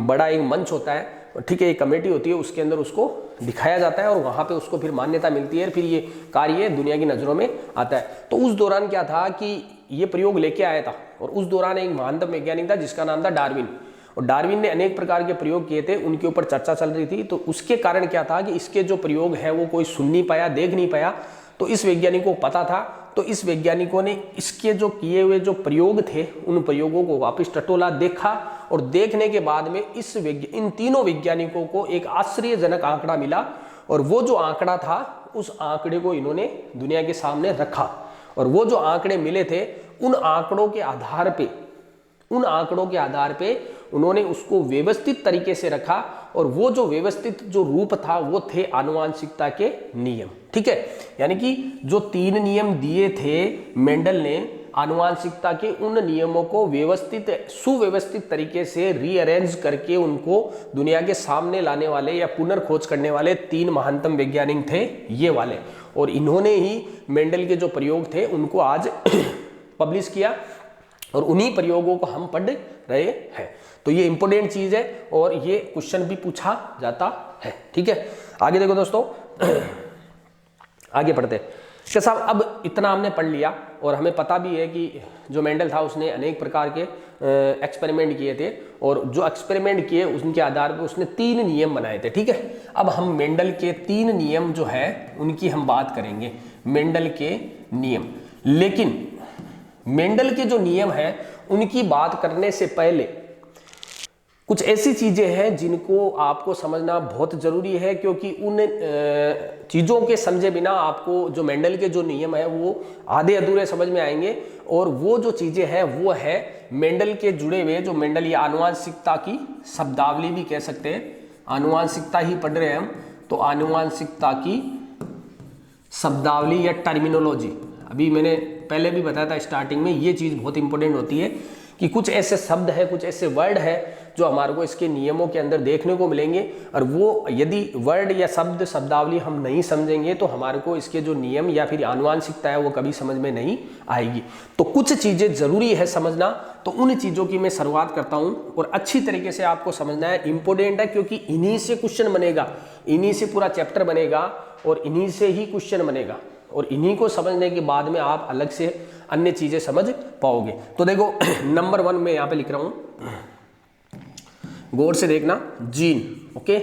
बड़ा एक मंच होता है, ठीक है, एक कमेटी होती है, उसके अंदर उसको दिखाया जाता है और वहाँ पे उसको फिर मान्यता मिलती है, फिर ये कार्य दुनिया की नज़रों में आता है। तो उस दौरान क्या था कि ये प्रयोग लेके आया था, और उस दौरान एक महानतम वैज्ञानिक था जिसका नाम था डार्विन, और डार्विन ने अनेक प्रकार के प्रयोग किए थे, उनके ऊपर चर्चा चल रही थी। तो उसके कारण क्या था कि इसके जो प्रयोग है वो कोई सुन नहीं पाया, देख नहीं पाया, तो इस वैज्ञानिक को पता था। तो इस वैज्ञानिकों ने इसके जो किए हुए जो प्रयोग थे, उन प्रयोगों को वापस टटोला, देखा, और देखने के बाद में इन तीनों वैज्ञानिकों को एक आश्चर्यजनक आंकड़ा मिला, और वो जो आंकड़ा था उस आंकड़े को इन्होंने दुनिया के सामने रखा, और वो जो आंकड़े मिले थे उन आंकड़ों के आधार पे उन्होंने उसको व्यवस्थित तरीके से रखा, और वो जो व्यवस्थित जो रूप था वो थे आनुवांशिकता के नियम। ठीक है, यानी कि जो 3 नियम दिए थे मेंडल ने आनुवांशिकता के, उन नियमों को सुव्यवस्थित तरीके से रीअरेंज करके उनको दुनिया के सामने लाने वाले या पुनर्खोज करने वाले 3 महानतम वैज्ञानिक थे ये वाले, और इन्होंने ही मेंडल के जो प्रयोग थे उनको आज पब्लिश किया, और उन्हीं प्रयोगों को हम पढ़ रहे हैं। तो ये इंपॉर्टेंट चीज है, और ये क्वेश्चन भी पूछा जाता है। ठीक है, आगे देखो दोस्तों, आगे पढ़ते हैं। साहब अब इतना हमने पढ़ लिया, और हमें पता भी है कि जो मेंडल था उसने अनेक प्रकार के एक्सपेरिमेंट किए थे, और जो एक्सपेरिमेंट किए उनके आधार पर उसने 3 नियम बनाए थे। ठीक है, अब हम मेंडल के 3 नियम जो है उनकी हम बात करेंगे, मेंडल के नियम। लेकिन मेंडल के जो नियम हैं उनकी बात करने से पहले कुछ ऐसी चीजें हैं जिनको आपको समझना बहुत जरूरी है, क्योंकि उन चीजों के समझे बिना आपको जो मेंडल के जो नियम है वो आधे अधूरे समझ में आएंगे। और वो जो चीजें हैं वो है मेंडल के जुड़े हुए, जो मेंडल या आनुवांशिकता की शब्दावली भी कह सकते हैं, आनुवांशिकता ही पढ़ रहे हैं हम, तो आनुवांशिकता की शब्दावली या टर्मिनोलॉजी। अभी मैंने पहले भी बताया था स्टार्टिंग में, ये चीज़ बहुत इंपॉर्टेंट होती है कि कुछ ऐसे शब्द है, कुछ ऐसे वर्ड है जो हमारे को इसके नियमों के अंदर देखने को मिलेंगे, और वो यदि वर्ड या शब्दावली हम नहीं समझेंगे तो हमारे को इसके जो नियम या फिर आनुवांशिकता है वो कभी समझ में नहीं आएगी। तो कुछ चीज़ें ज़रूरी है समझना, तो उन चीज़ों की मैं शुरुआत करता हूँ, और अच्छी तरीके से आपको समझना है, इंपॉर्टेंट है, क्योंकि इन्हीं से क्वेश्चन बनेगा, इन्हीं से पूरा चैप्टर बनेगा, और इन्हीं से ही क्वेश्चन बनेगा, और इन्हीं को समझने के बाद में आप अलग से अन्य चीजें समझ पाओगे। तो देखो नंबर 1 में यहाँ पे लिख रहा हूं, गौर से देखना, जीन। ओके,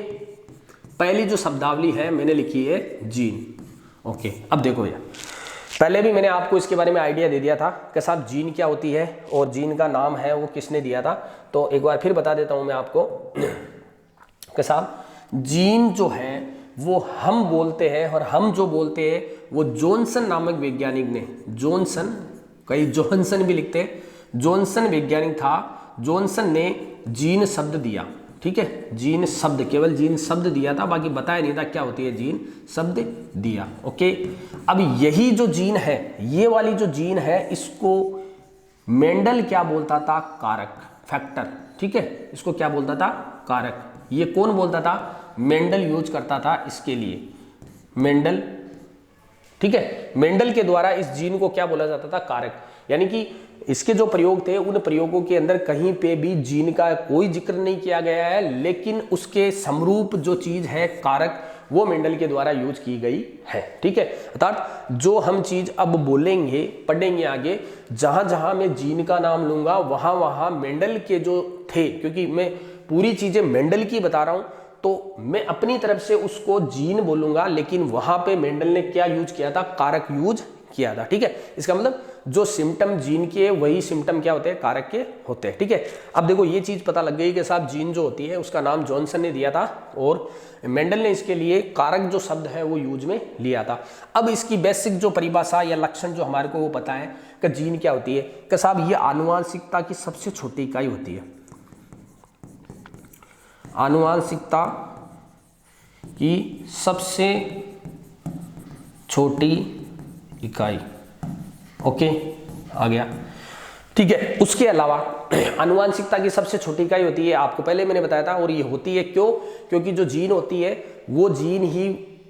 पहली जो शब्दावली है मैंने लिखी है जीन। ओके, अब देखो भैया, पहले भी मैंने आपको इसके बारे में आइडिया दे दिया था कि साहब जीन क्या होती है और जीन का नाम है वो किसने दिया था। तो एक बार फिर बता देता हूं मैं आपको कि साहब जीन जो है वो हम बोलते हैं, और हम जो बोलते हैं वो जॉनसन नामक वैज्ञानिक ने, जॉनसन, कई जोहनसन भी लिखते हैं, जॉनसन वैज्ञानिक था, जॉनसन ने जीन शब्द दिया। ठीक है, जीन शब्द, केवल जीन शब्द दिया था, बाकी बताया नहीं था क्या होती है, जीन शब्द दिया। ओके, अब यही जो जीन है, ये वाली जो जीन है, इसको मेंडल क्या बोलता था, कारक, फैक्टर। ठीक है, इसको क्या बोलता था, कारक। ये कौन बोलता था, मेंडल यूज करता था इसके लिए, मेंडल। ठीक है, मेंडल के द्वारा इस जीन को क्या बोला जाता था, कारक। यानी कि इसके जो प्रयोग थे उन प्रयोगों के अंदर कहीं पे भी जीन का कोई जिक्र नहीं किया गया है, लेकिन उसके समरूप जो चीज है कारक, वो मेंडल के द्वारा यूज की गई है। ठीक है, अर्थात जो हम चीज अब बोलेंगे पढ़ेंगे आगे, जहां जहां मैं जीन का नाम लूंगा वहां वहां मेंडल के जो थे, क्योंकि मैं पूरी चीजें मेंडल की बता रहा हूं तो मैं अपनी तरफ से उसको जीन बोलूंगा, लेकिन वहां पे मेंडल ने क्या यूज किया था, कारक यूज किया था। ठीक है, इसका मतलब जो सिम्टम जीन के वही सिम्टम क्या होते हैं, कारक के होते हैं। ठीक है, अब देखो ये चीज पता लग गई कि साहब जीन जो होती है उसका नाम जॉनसन ने दिया था और मेंडल ने इसके लिए कारक जो शब्द है वो यूज में लिया था। अब इसकी बेसिक जो परिभाषा या लक्षण जो हमारे को वो पता है कि जीन क्या होती है, कि साहब ये आनुवांशिकता की सबसे छोटी इकाई होती है। आनुवांशिकता की सबसे छोटी इकाई, ओके आ गया। ठीक है, उसके अलावा आनुवांशिकता की सबसे छोटी इकाई होती है, आपको पहले मैंने बताया था, और ये होती है क्यों, क्योंकि जो जीन होती है वो जीन ही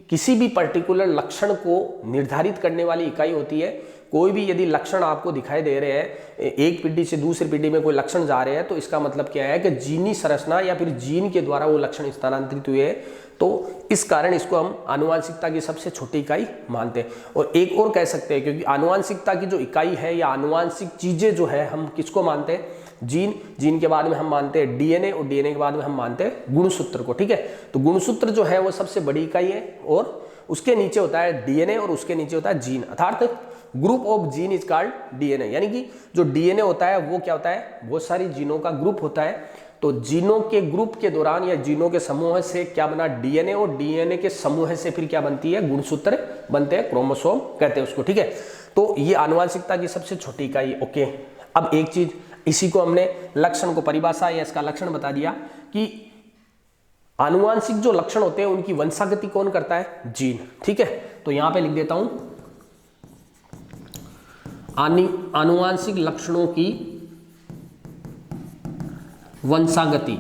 किसी भी पर्टिकुलर लक्षण को निर्धारित करने वाली इकाई होती है। कोई भी यदि लक्षण आपको दिखाई दे रहे हैं, एक पीढ़ी से दूसरी पीढ़ी में कोई लक्षण जा रहे हैं, तो इसका मतलब क्या है कि जीनी संरचना या फिर जीन के द्वारा वो लक्षण स्थानांतरित हुए हैं, तो इस कारण इसको हम आनुवांशिकता की सबसे छोटी इकाई मानते हैं। और एक और कह सकते हैं, क्योंकि आनुवांशिकता की जो इकाई है या आनुवांशिक चीजें जो है हम किसको मानते हैं, जीन, जीन के बाद में हम मानते हैं डीएनए, और डीएनए के बाद में हम मानते हैं गुणसूत्र को। ठीक है, तो गुणसूत्र जो है वो सबसे बड़ी इकाई है और उसके नीचे होता है डीएनए और उसके नीचे होता है जीन, अर्थात group of gene is called DNA. यानी कि जो डीएनए होता है वो क्या होता है, बहुत सारी जीनों का ग्रुप होता है। तो जीनों के ग्रुप के दौरान या जीनों के समूह से क्या बना, डीएनए, और डीएनए के समूह से फिर क्या बनती है, गुणसूत्र बनते हैं, क्रोमोसोम कहते हैं उसको। ठीक है, तो ये आनुवांशिकता की सबसे छोटी इकाई। ओके, अब एक चीज, इसी को हमने लक्षण को परिभाषा या इसका लक्षण बता दिया कि आनुवांशिक जो लक्षण होते हैं उनकी वंशागति कौन करता है, जीन। ठीक है, तो यहां पे लिख देता हूं आनुवांशिक लक्षणों की वंशागति।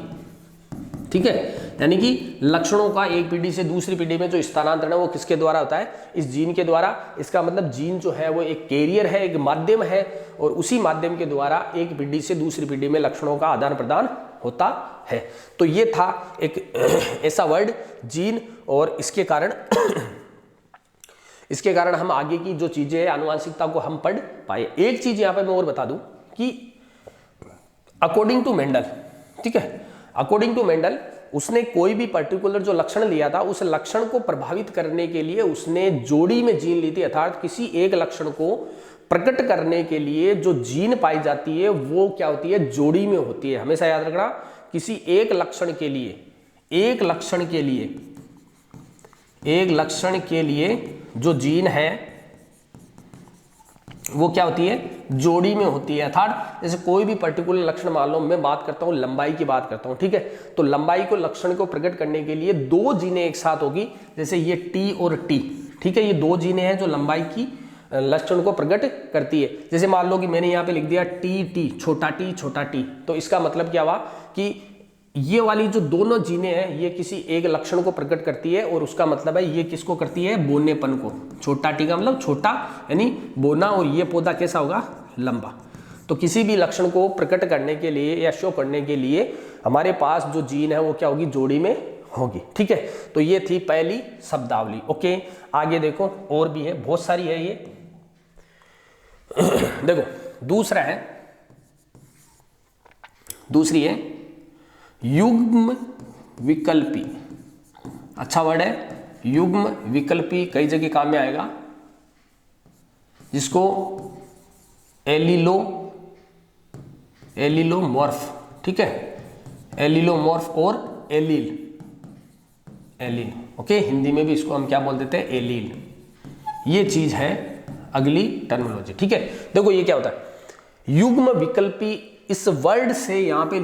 ठीक है, यानी कि लक्षणों का एक पीढ़ी से दूसरी पीढ़ी में जो स्थानांतरण है वो किसके द्वारा होता है, इस जीन के द्वारा। इसका मतलब जीन जो है वो एक कैरियर है, एक माध्यम है, और उसी माध्यम के द्वारा एक पीढ़ी से दूसरी पीढ़ी में लक्षणों का आदान प्रदान होता है। तो ये था एक ऐसा वर्ड जीन, और इसके कारण हम आगे की जो चीजें आनुवांशिकता को हम पढ़ पाए। एक चीज यहां पे मैं और बता दूं कि अकॉर्डिंग टू मेंडल, ठीक है, अकॉर्डिंग टू मेंडल उसने कोई भी पर्टिकुलर जो लक्षण लिया था उस लक्षण को प्रभावित करने के लिए उसने जोड़ी में जीन ली थी, अर्थात किसी एक लक्षण को प्रकट करने के लिए जो जीन पाई जाती है वो क्या होती है, जोड़ी में होती है। हमेशा याद रखना, किसी एक लक्षण के लिए जो जीन है वो क्या होती है, जोड़ी में होती है। अर्थात जैसे कोई भी पर्टिकुलर लक्षण, मान लो मैं बात करता हूं लंबाई की बात करता हूं, ठीक है, तो लंबाई को लक्षण को प्रकट करने के लिए दो जीनें एक साथ होगी, जैसे ये टी और टी। ठीक है, ये दो जीनें हैं जो लंबाई की लक्षण को प्रकट करती है। जैसे मान लो कि मैंने यहाँ पे लिख दिया टी टी, छोटा टी, तो इसका मतलब क्या हुआ कि ये वाली जो दोनों जीनें हैं ये किसी एक लक्षण को प्रकट करती है, और उसका मतलब है ये किसको करती है, बोनेपन को। छोटा टी का मतलब छोटा यानी बोना, और ये पौधा कैसा होगा, लंबा। तो किसी भी लक्षण को प्रकट करने के लिए या शो करने के लिए हमारे पास जो जीन है वो क्या होगी, जोड़ी में होगी। ठीक है, तो ये थी पहली शब्दावली। ओके, आगे देखो और भी है, बहुत सारी है ये। देखो दूसरी है युग्म विकल्पी। अच्छा वर्ड है युग्म विकल्पी, कई जगह काम में आएगा, जिसको एलिलोमॉर्फ, ठीक है, एलिलोमॉर्फ और एलील। ओके, हिंदी में भी इसको हम क्या बोल देते हैं, एलील। ये चीज है अगली टर्मिनोलॉजी। ठीक है, देखो ये क्या होता है युग्म विकल्पी, इस वर्ड से यहाँ पे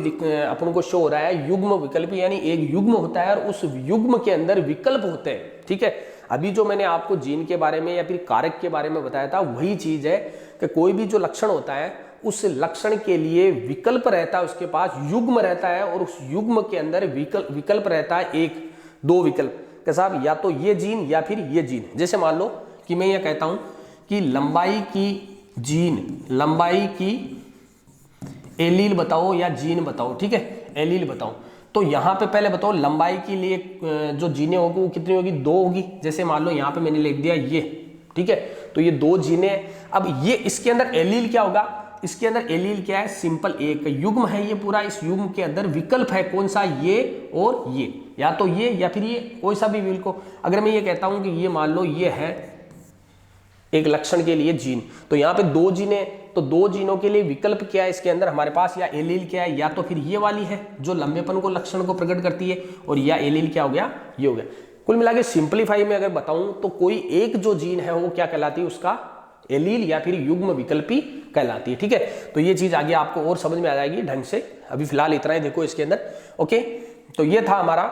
अपन को शो हो रहा है युग्म विकल्पी, यानी एक युग्म होता है और उस युग्म के अंदर विकल्प होते हैं। ठीक है, अभी जो मैंने आपको जीन के बारे में या फिर कारक के बारे में बताया था वही चीज है कि कोई भी जो लक्षण होता है उस लक्षण के लिए विकल्प रहता है, उसके पास युग्म रहता है, और उस युग्म के अंदर विकल्प रहता है, एक दो विकल्प के साथ, या तो ये जीन या फिर ये जीन। जैसे मान लो कि मैं ये कहता हूं कि लंबाई की एलील बताओ या जीन बताओ। ठीक है, एलील बताओ, तो यहाँ पे पहले बताओ लंबाई के लिए जो जीने होगी वो कितनी होगी, 2 होगी। जैसे मान लो यहाँ पे मैंने लिख दिया ये, ठीक है, तो ये 2 जीने। अब ये इसके अंदर एलील क्या होगा, इसके अंदर एलील क्या है, सिंपल एक युग्म है ये पूरा। इस युग्म के अंदर विकल्प है कौन सा, ये और ये, या तो ये या फिर ये, कोई सा भी विकल्प। अगर मैं ये कहता हूं कि ये मान लो ये है एक लक्षण के लिए जीन, तो यहाँ पे 2 जीने, तो 2 जीनों के लिए विकल्प क्या है इसके अंदर हमारे पास, या एलील क्या है, या तो फिर ये वाली है जो लंबेपन को लक्षण को प्रकट करती है, और या एलील क्या हो गया, ये हो गया। कुल मिला के सिंप्लीफाई में अगर बताऊं तो कोई एक जो जीन है वो क्या कहलाती है, उसका एलील या फिर युग्म विकल्पी कहलाती है। ठीक है, तो ये चीज आगे आपको और समझ में आ जाएगी ढंग से। अभी फिलहाल इतना ही देखो इसके अंदर। ओके, तो ये था हमारा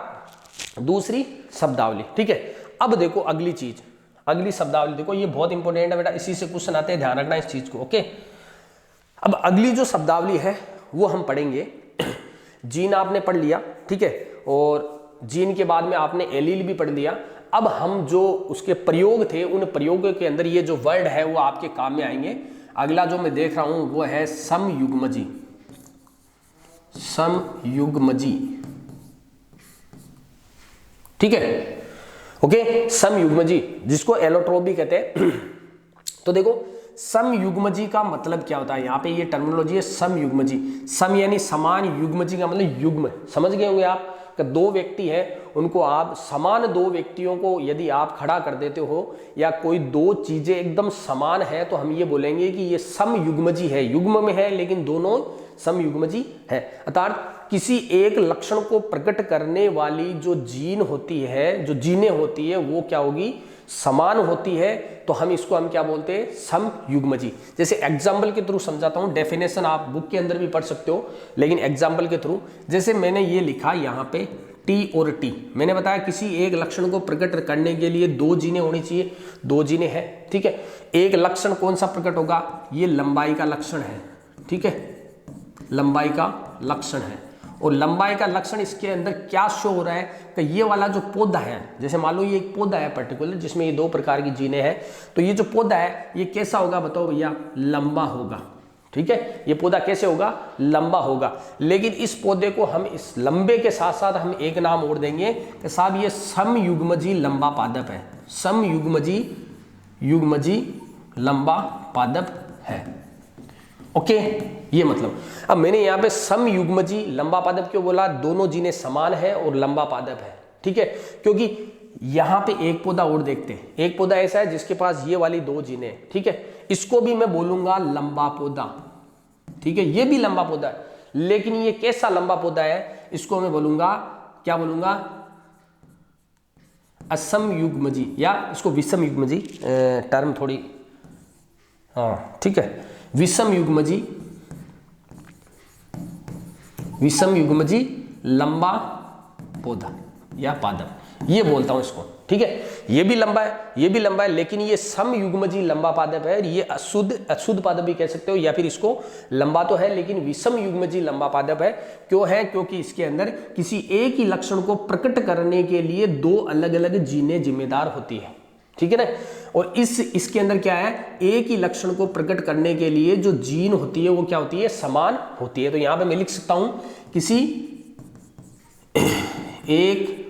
दूसरी शब्दावली। ठीक है, अब देखो अगली चीज, अगली शब्दावली देखो, ये बहुत इंपॉर्टेंट है बेटा, इसी से क्वेश्चन आते हैं, ध्यान रखना इस चीज को। ओके, अब अगली जो शब्दावली है वो हम पढ़ेंगे। जीन आपने पढ़ लिया, ठीक है, और जीन के बाद में आपने एलील भी पढ़ लिया। अब हम जो उसके प्रयोग थे उन प्रयोगों के अंदर ये जो वर्ड है वो आपके काम में आएंगे। अगला जो मैं देख रहा हूं वो है समयुग्मजी। समयुग्मजी, ठीक है, ओके, समयुग्मजी जिसको एलोट्रोपी कहते हैं। तो देखो समयुग्मजी का मतलब क्या होता है, यहाँ पे ये टर्मिनोलॉजी है समयुग्मजी। सम यानी समान, युग्मजी का मतलब युग्म, समझ गए होंगे आप कि 2 व्यक्ति हैं, उनको आप समान 2 व्यक्तियों को यदि आप खड़ा कर देते हो, या कोई 2 चीजें एकदम समान है, तो हम ये बोलेंगे कि ये समयुग्मजी है। युग्म में है लेकिन दोनों समयुग्मजी है। अर्थात किसी एक लक्षण को प्रकट करने वाली जो जीन होती है, जो जीनें होती है, वो क्या होगी, समान होती है, तो हम इसको हम क्या बोलते हैं, समयुग्मजी। जैसे एग्जाम्पल के थ्रू समझाता हूं, डेफिनेशन आप बुक के अंदर भी पढ़ सकते हो, लेकिन एग्जाम्पल के थ्रू, जैसे मैंने ये लिखा यहाँ पे टी और टी, मैंने बताया किसी एक लक्षण को प्रकट करने के लिए 2 जीने होनी चाहिए, 2 जीने हैं। ठीक है, एक लक्षण कौन सा प्रकट होगा, ये लंबाई का लक्षण है। ठीक है, लंबाई का लक्षण है, और लंबाई का लक्षण इसके अंदर क्या शो हो रहा है कि ये वाला जो पौधा है, जैसे मान लो ये एक पौधा है पर्टिकुलर जिसमें ये 2 प्रकार की जीने हैं, तो ये जो पौधा है ये कैसा होगा बताओ भैया, लंबा होगा। ठीक है, ये पौधा कैसे होगा, लंबा होगा। लेकिन इस पौधे को हम इस लंबे के साथ साथ हम एक नाम और देंगे कि साहब ये समयुग्मजी लंबा पादप है। समयुग्मजी, युग्मजी लंबा पादप है। ओके, ये मतलब। अब मैंने यहाँ पे समयुग्मजी लंबा पादप क्यों बोला, दोनों जीने समान है और लंबा पादप है। ठीक है, क्योंकि यहाँ पे एक पौधा और देखते हैं, एक पौधा ऐसा है जिसके पास ये वाली 2 जीने हैं। ठीक है, इसको भी मैं बोलूंगा लंबा पौधा। ठीक है, ये भी लंबा पौधा है, लेकिन ये कैसा लंबा पौधा है, इसको मैं बोलूंगा, क्या बोलूंगा, असमयुग्मजी, या इसको विषमयुग्मजी, टर्म थोड़ी, हाँ ठीक है, विषमयुग्मजी, विषमयुग्मजी लंबा पौधा या पादप, ये बोलता हूं इसको। ठीक है, ये भी लंबा है, ये भी लंबा है, लेकिन ये समयुग्मजी लंबा पादप है। ये अशुद्ध पादप भी कह सकते हो, या फिर इसको लंबा तो है लेकिन विषमयुग्मजी लंबा पादप है। क्यों है, क्योंकि इसके अंदर किसी एक ही लक्षण को प्रकट करने के लिए 2 अलग अलग जीनें जिम्मेदार होती है। ठीक है ना, और इसके अंदर क्या है, एक ही लक्षण को प्रकट करने के लिए जो जीन होती है वो क्या होती है, समान होती है। तो यहां पे मैं लिख सकता हूं, किसी एक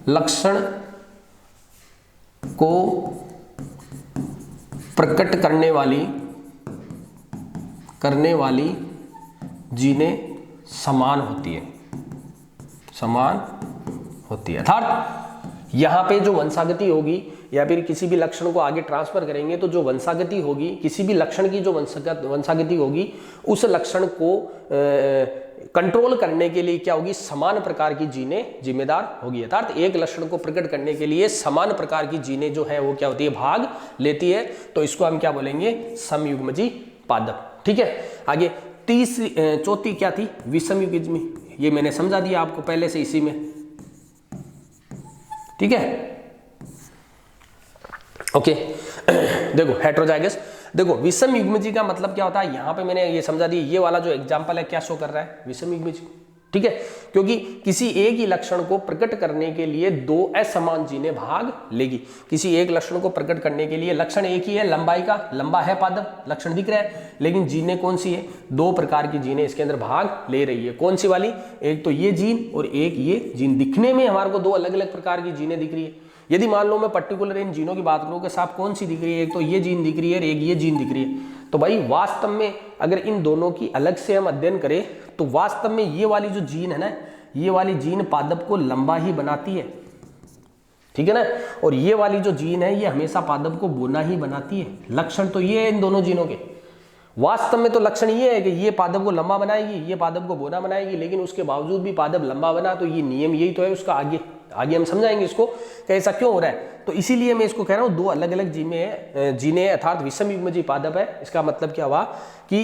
लक्षण को प्रकट करने वाली जीनें समान होती है, समान होती है। अर्थात यहां पे जो वंशागति होगी, या फिर किसी भी लक्षण को आगे ट्रांसफर करेंगे तो जो वंशागति होगी, किसी भी लक्षण की जो वंशागति होगी, उस लक्षण को कंट्रोल करने के लिए क्या होगी, समान प्रकार की जीनें जिम्मेदार होगी। अर्थात एक लक्षण को प्रकट करने के लिए समान प्रकार की जीनें जो है वो क्या होती है, भाग लेती है। तो इसको हम क्या बोलेंगे, समयुग्मजी पादप। ठीक है, आगे चौथी क्या थी, विषमयुग्मजी, ये मैंने समझा दिया आपको पहले से इसी में। ठीक है, ओके, देखो हेटेरोजाइगस, देखो विषमयुग्मजी का मतलब क्या होता है, यहां पे मैंने ये समझा दिया। ये वाला जो एग्जांपल है क्या शो कर रहा है, विषमयुग्मजी। ठीक है, क्योंकि किसी एक ही लक्षण को प्रकट करने के लिए दो असमान जीनें भाग लेगी। किसी एक लक्षण को प्रकट करने के लिए लक्षण एक ही है लंबाई का, लंबा है पादप, लक्षण दिख रहा है, लेकिन जीनें कौन सी है, दो प्रकार की जीनें इसके अंदर भाग ले रही है। कौन सी वाली, एक तो ये जीन और एक ये जीन। दिखने में हमारे को दो अलग अलग प्रकार की जीनें दिख रही है। यदि मान लो मैं पर्टिकुलर इन जीनों की बात करूं कि साहब कौन सी दिख रही है, एक तो ये जीन दिख रही है और एक ये जीन दिख रही है, तो भाई वास्तव में अगर इन दोनों की अलग से हम अध्ययन करें तो वास्तव में ये वाली जो जीन है ना, ये वाली जीन पादप को लंबा ही बनाती है, ठीक है ना, और ये वाली जो जीन है ये हमेशा पादप को बोना ही बनाती है। लक्षण तो ये है इन दोनों जीनों के, वास्तव में तो लक्षण ये है कि ये पादप को लंबा बनाएगी, ये पादप को बोना बनाएगी, लेकिन उसके बावजूद भी पादप लंबा बना, तो ये नियम यही तो है उसका। आगे हम समझाएंगे इसको कि ऐसा क्यों हो रहा है। तो इसीलिए मैं इसको कह रहा हूं दो अलग अलग जीने अर्थात विषम युग्मजीव पादप है। इसका मतलब क्या हुआ कि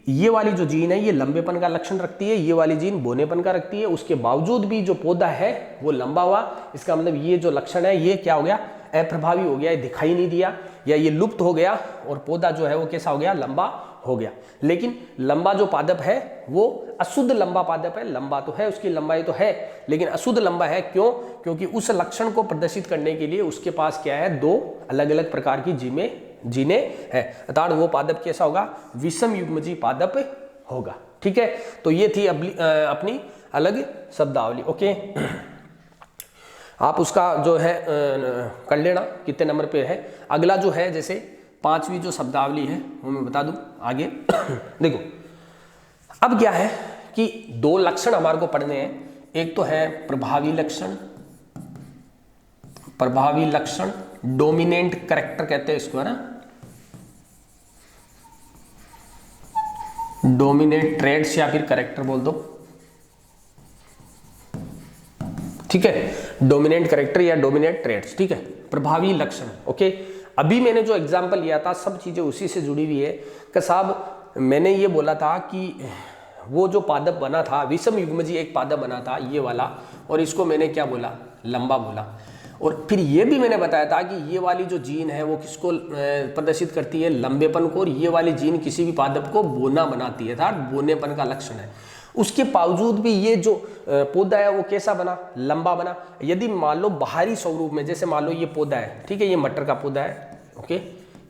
ये वाली जो जीन है ये लंबेपन का लक्षण रखती है, ये वाली जीन बोनेपन का रखती है, उसके बावजूद भी जो पौधा है वो लंबा हुआ। इसका मतलब ये जो लक्षण है ये क्या हो गया, अप्रभावी हो गया, ये दिखाई नहीं दिया या ये लुप्त हो गया और पौधा जो है वो कैसा हो गया, लंबा हो गया। लेकिन लंबा जो पादप है वो अशुद्ध लंबा पादप है, लंबा तो है, उसकी लंबाई तो है, लेकिन अशुद्ध लंबा है। क्यों, क्योंकि उस लक्षण को प्रदर्शित करने के लिए उसके पास क्या है, दो अलग अलग प्रकार की जीने है, अर्थात वो पादप कैसा होगा, विषम युग्मजीव पादप होगा। ठीक है, तो ये थी अपनी अलग शब्दावली। ओके, आप उसका जो है कर लेना कितने नंबर पे है। अगला जो है जैसे पांचवी जो शब्दावली है वो मैं बता दूं आगे। देखो अब क्या है कि दो लक्षण हमारे को पढ़ने हैं, एक तो है प्रभावी लक्षण, प्रभावी लक्षण डोमिनेंट कैरेक्टर कहते हैं इसको, है ना, डोमिनेंट ट्रेड्स या फिर कैरेक्टर बोल दो, ठीक है, डोमिनेंट कैरेक्टर या डोमिनेंट ट्रेड्स, ठीक है, प्रभावी लक्षण। ओके, अभी मैंने जो एग्जांपल लिया था सब चीजें उसी से जुड़ी हुई है कि साहब मैंने ये बोला था कि वो जो पादप बना था विषम युग्मजीव एक पादप बना था ये वाला, और इसको मैंने क्या बोला, लंबा बोला। और फिर ये भी मैंने बताया था कि ये वाली जो जीन है वो किसको प्रदर्शित करती है, लंबेपन को, और ये वाली जीन किसी भी पादप को बोना बनाती है, अर्थात बोनेपन का लक्षण है। उसके बावजूद भी ये जो पौधा है वो कैसा बना, लंबा बना। यदि मान लो बाहरी स्वरूप में, जैसे मान लो ये पौधा है, ठीक है, ये मटर का पौधा है, ओके,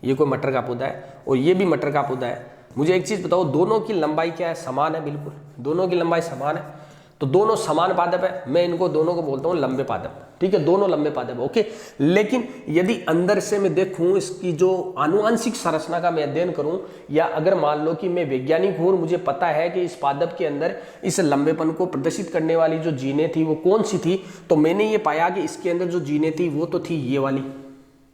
ये कोई मटर का पौधा है और ये भी मटर का पौधा है। मुझे एक चीज बताओ, दोनों की लंबाई क्या है, समान है, बिल्कुल दोनों की लंबाई समान है, तो दोनों समान पादप है, मैं इनको दोनों को बोलता हूँ लंबे पादप, ठीक है, दोनों लंबे पादप, ओके। लेकिन यदि अंदर से मैं देखूं, इसकी जो आनुवंशिक संरचना का मैं अध्ययन करूं, या अगर मान लो कि मैं वैज्ञानिक हूं और मुझे पता है कि इस पादप के अंदर इस लंबेपन को प्रदर्शित करने वाली जो जीनें थी वो कौन सी थी, तो मैंने ये पाया कि इसके अंदर जो जीनें थी वो तो थी ये वाली,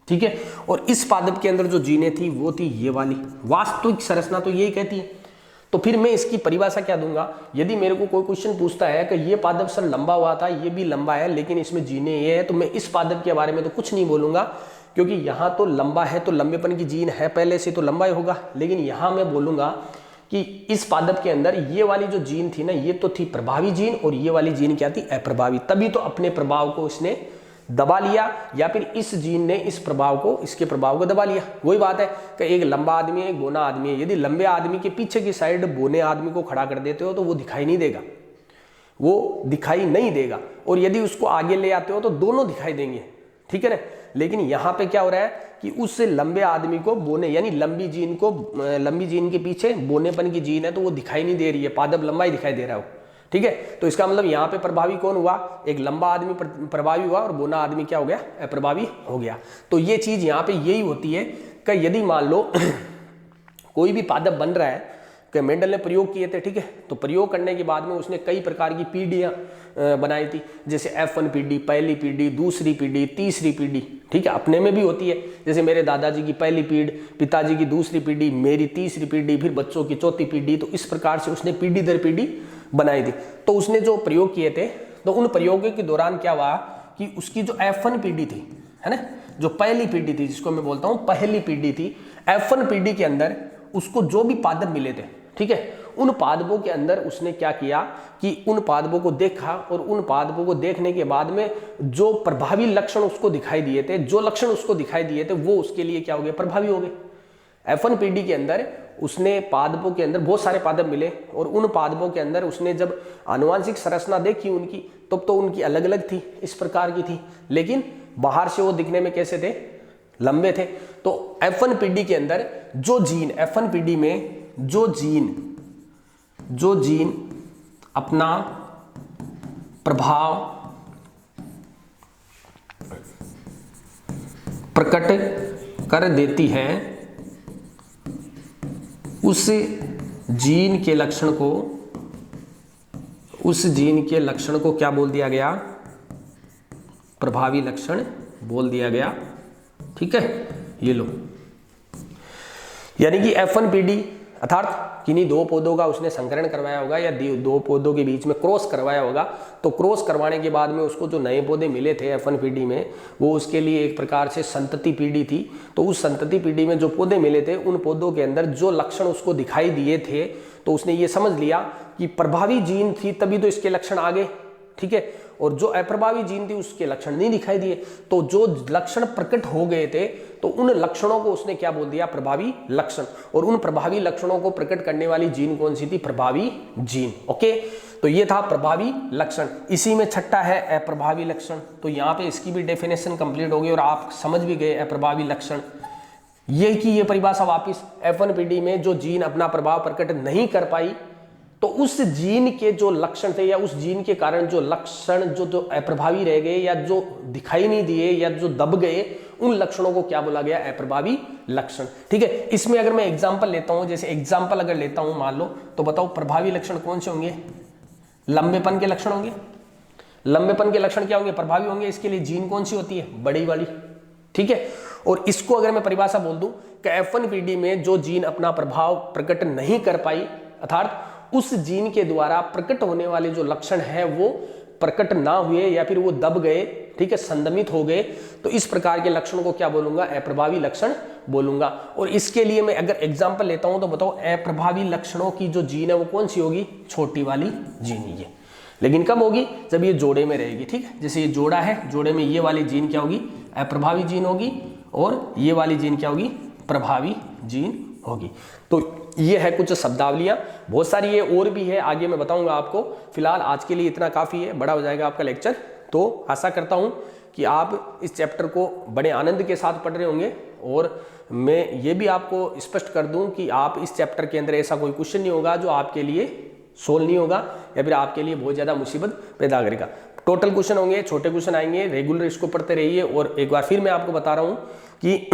ठीक है, और इस पादप के अंदर जो जीनें थी वो थी ये वाली। वास्तविक संरचना तो यही कहती है। तो फिर मैं इसकी परिभाषा क्या दूंगा, यदि मेरे को कोई क्वेश्चन पूछता है कि ये पादप सर लंबा हुआ था, ये भी लंबा है, लेकिन इसमें जीने ये है, तो मैं इस पादप के बारे में तो कुछ नहीं बोलूंगा, क्योंकि यहाँ तो लंबा है तो लंबेपन की जीन है पहले से, तो लंबा ही होगा। लेकिन यहाँ मैं बोलूंगा कि इस पादप के अंदर ये वाली जो जीन थी ना, ये तो थी प्रभावी जीन और ये वाली जीन क्या थी, अप्रभावी। तभी तो अपने प्रभाव को इसने दबा लिया, या फिर इस जीन ने इस प्रभाव को, इसके प्रभाव को दबा लिया। वही बात है कि एक लंबा आदमी है, एक बोना आदमी है। यदि लंबे आदमी के पीछे की साइड बोने आदमी को खड़ा कर देते हो तो वो दिखाई नहीं देगा, वो दिखाई नहीं देगा, और यदि उसको आगे ले आते हो तो दोनों दिखाई देंगे, ठीक है ना। लेकिन यहाँ पे क्या हो रहा है कि उस लंबे आदमी को बोने, यानी लंबी जीन के पीछे बोनेपन की जीन है, तो वो दिखाई नहीं दे रही है, पादप लंबा ही दिखाई दे रहा है, ठीक है। तो इसका मतलब यहाँ पे प्रभावी कौन हुआ, एक लंबा आदमी प्रभावी हुआ और बोना आदमी क्या हो गया, अप्रभावी हो गया। तो ये चीज यहाँ पे यही होती है कि यदि मान लो कोई भी पादप बन रहा है, कि मेंडल ने प्रयोग किए थे, ठीक है, तो प्रयोग करने के बाद में उसने कई प्रकार की पीढ़ियां बनाई थी, जैसे F1 पीढ़ी, पहली पीढ़ी, दूसरी पीढ़ी, तीसरी पीढ़ी, ठीक है, अपने में भी होती है, जैसे मेरे दादाजी की पहली पीढ़ी, पिताजी की दूसरी पीढ़ी, मेरी तीसरी पीढ़ी, फिर बच्चों की चौथी पीढ़ी। तो इस प्रकार से उसने पीढ़ी दर पीढ़ी बनाई थी। तो उसने जो प्रयोग किए थे, तो उन प्रयोगों के दौरान क्या हुआ कि उसकी जो F1 पीढ़ी थी, है ना, जो पहली पीढ़ी थी, जिसको मैं बोलता हूँ पहली पीढ़ी थी, F1 पीढ़ी के अंदर उसको जो भी पादप मिले थे, ठीक है, उन पादपों के अंदर उसने क्या किया कि उन पादपों को देखा, और उन पादपों को देखने के बाद में जो प्रभावी लक्षण उसको दिखाई दिए थे, जो लक्षण उसको दिखाई दिए थे, वो उसके लिए क्या हो गए, प्रभावी हो गए। F1 पीढ़ी के अंदर उसने पादपों के अंदर बहुत सारे पादप मिले और उन पादपों के अंदर उसने जब आनुवांशिक संरचना देखी उनकी, तब तो उनकी अलग अलग थी, इस प्रकार की थी, लेकिन बाहर से वो दिखने में कैसे थे, लंबे थे। तो F1PD के अंदर जो जीन, F1PD में जो जीन अपना प्रभाव प्रकट कर देती है, उस जीन के लक्षण को क्या बोल दिया गया, प्रभावी लक्षण बोल दिया गया। ठीक है, ये लो, यानी कि F1PD अर्थात किन्हीं दो पौधों का उसने संकरण करवाया होगा या दो पौधों के बीच में क्रॉस करवाया होगा। तो क्रॉस करवाने के बाद में उसको जो नए पौधे मिले थे F1PD में, वो उसके लिए एक प्रकार से संतति पीढ़ी थी। तो उस संतति पीढ़ी में जो पौधे मिले थे, उन पौधों के अंदर जो लक्षण उसको दिखाई दिए थे, तो उसने ये समझ लिया कि प्रभावी जीन थी तभी तो इसके लक्षण आ गए। ठीक है, और जो अप्रभावी जीन थी उसके लक्षण नहीं दिखाई दिए। तो जो लक्षण प्रकट हो गए थे, तो उन लक्षणों को उसने क्या बोल दिया, प्रभावी लक्षण। और उन प्रभावी लक्षणों को प्रकट करने वाली जीन कौन सी थी, प्रभावी जीन। ओके, तो ये था प्रभावी लक्षण। इसी में छठा है अप्रभावी लक्षण। तो यहाँ पे इसकी भी डेफिनेशन कंप्लीट हो गई और आप समझ भी गए अप्रभावी लक्षण। ये की ये परिभाषा वापिस, F1PD में जो जीन अपना प्रभाव प्रकट नहीं कर पाई, तो उस जीन के जो लक्षण थे या उस जीन के कारण जो लक्षण जो अप्रभावी रह गए या जो दिखाई नहीं दिए या जो दब गए, उन लक्षणों को क्या बोला गया, अप्रभावी लक्षण। ठीक है, इसमें अगर मैं एग्जांपल लेता हूं, जैसे एग्जांपल अगर लेता हूं मान लो, तो बताओ प्रभावी लक्षण कौन से होंगे, लंबेपन के लक्षण होंगे। लंबेपन के लक्षण क्या होंगे, प्रभावी होंगे। इसके लिए जीन कौन सी होती है, बड़ी वाली। ठीक है, और इसको अगर मैं परिभाषा बोल दूं कि F1PD में जो जीन अपना प्रभाव प्रकट नहीं कर पाई, अर्थात उस जीन के द्वारा प्रकट होने वाले जो लक्षण है वो प्रकट ना हुए या फिर वो दब गए, ठीक है, संदमित हो गए, तो इस प्रकार के लक्षण को क्या बोलूंगा, अप्रभावी लक्षण बोलूंगा। और इसके लिए मैं अगर एग्जांपल लेता हूं तो बताओ अप्रभावी लक्षणों की जो जीन है वो कौन सी होगी, छोटी वाली जीन ही है। लेकिन कब होगी, जब ये जोड़े में रहेगी। ठीक है, जैसे ये जोड़ा है, जोड़े में ये वाली जीन क्या होगी, अप्रभावी जीन होगी, और ये वाली जीन क्या होगी, प्रभावी जीन होगी। तो ये है कुछ शब्दावलियां, बहुत सारी ये और भी है, आगे मैं बताऊंगा आपको। फिलहाल आज के लिए इतना काफी है, बड़ा हो जाएगा आपका लेक्चर। तो आशा करता हूं कि आप इस चैप्टर को बड़े आनंद के साथ पढ़ रहे होंगे। और मैं ये भी आपको स्पष्ट कर दूं कि आप इस चैप्टर के अंदर ऐसा कोई क्वेश्चन नहीं होगा जो आपके लिए सोल्व नहीं होगा या फिर आपके लिए बहुत ज्यादा मुसीबत पैदा करेगा। टोटल क्वेश्चन होंगे, छोटे क्वेश्चन आएंगे, रेगुलर इसको पढ़ते रहिए। और एक बार फिर मैं आपको बता रहा हूं कि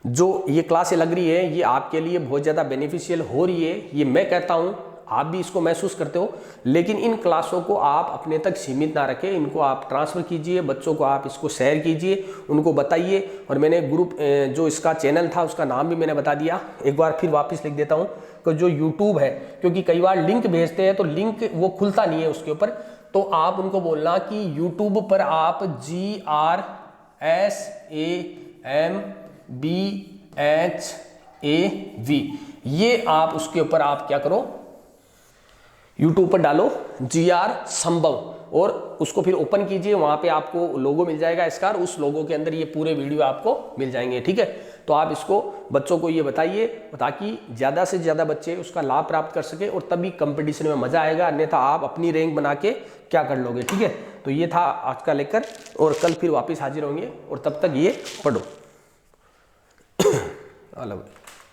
जो ये क्लासें लग रही है ये आपके लिए बहुत ज़्यादा बेनिफिशियल हो रही है, ये मैं कहता हूँ, आप भी इसको महसूस करते हो। लेकिन इन क्लासों को आप अपने तक सीमित ना रखें, इनको आप ट्रांसफ़र कीजिए, बच्चों को आप इसको शेयर कीजिए, उनको बताइए। और मैंने ग्रुप जो इसका चैनल था उसका नाम भी मैंने बता दिया, एक बार फिर वापस लिख देता हूँ कि जो यूट्यूब है, क्योंकि कई बार लिंक भेजते हैं तो लिंक वो खुलता नहीं है उसके ऊपर, तो आप उनको बोलना कि यूट्यूब पर आप GRSAMBHAV ये आप उसके ऊपर आप क्या करो, यूट्यूब पर डालो GR संभव और उसको फिर ओपन कीजिए। वहां पे आपको लोगो मिल जाएगा इसका, उस लोगो के अंदर ये पूरे वीडियो आपको मिल जाएंगे। ठीक है, तो आप इसको बच्चों को ये बताइए ताकि ज़्यादा से ज़्यादा बच्चे उसका लाभ प्राप्त कर सके और तभी कंपटीशन में मज़ा आएगा, अन्यथा आप अपनी रैंक बना के क्या कर लोगे। ठीक है, तो ये था आज का लेक्चर और कल फिर वापस हाजिर होंगे और तब तक ये पढ़ो।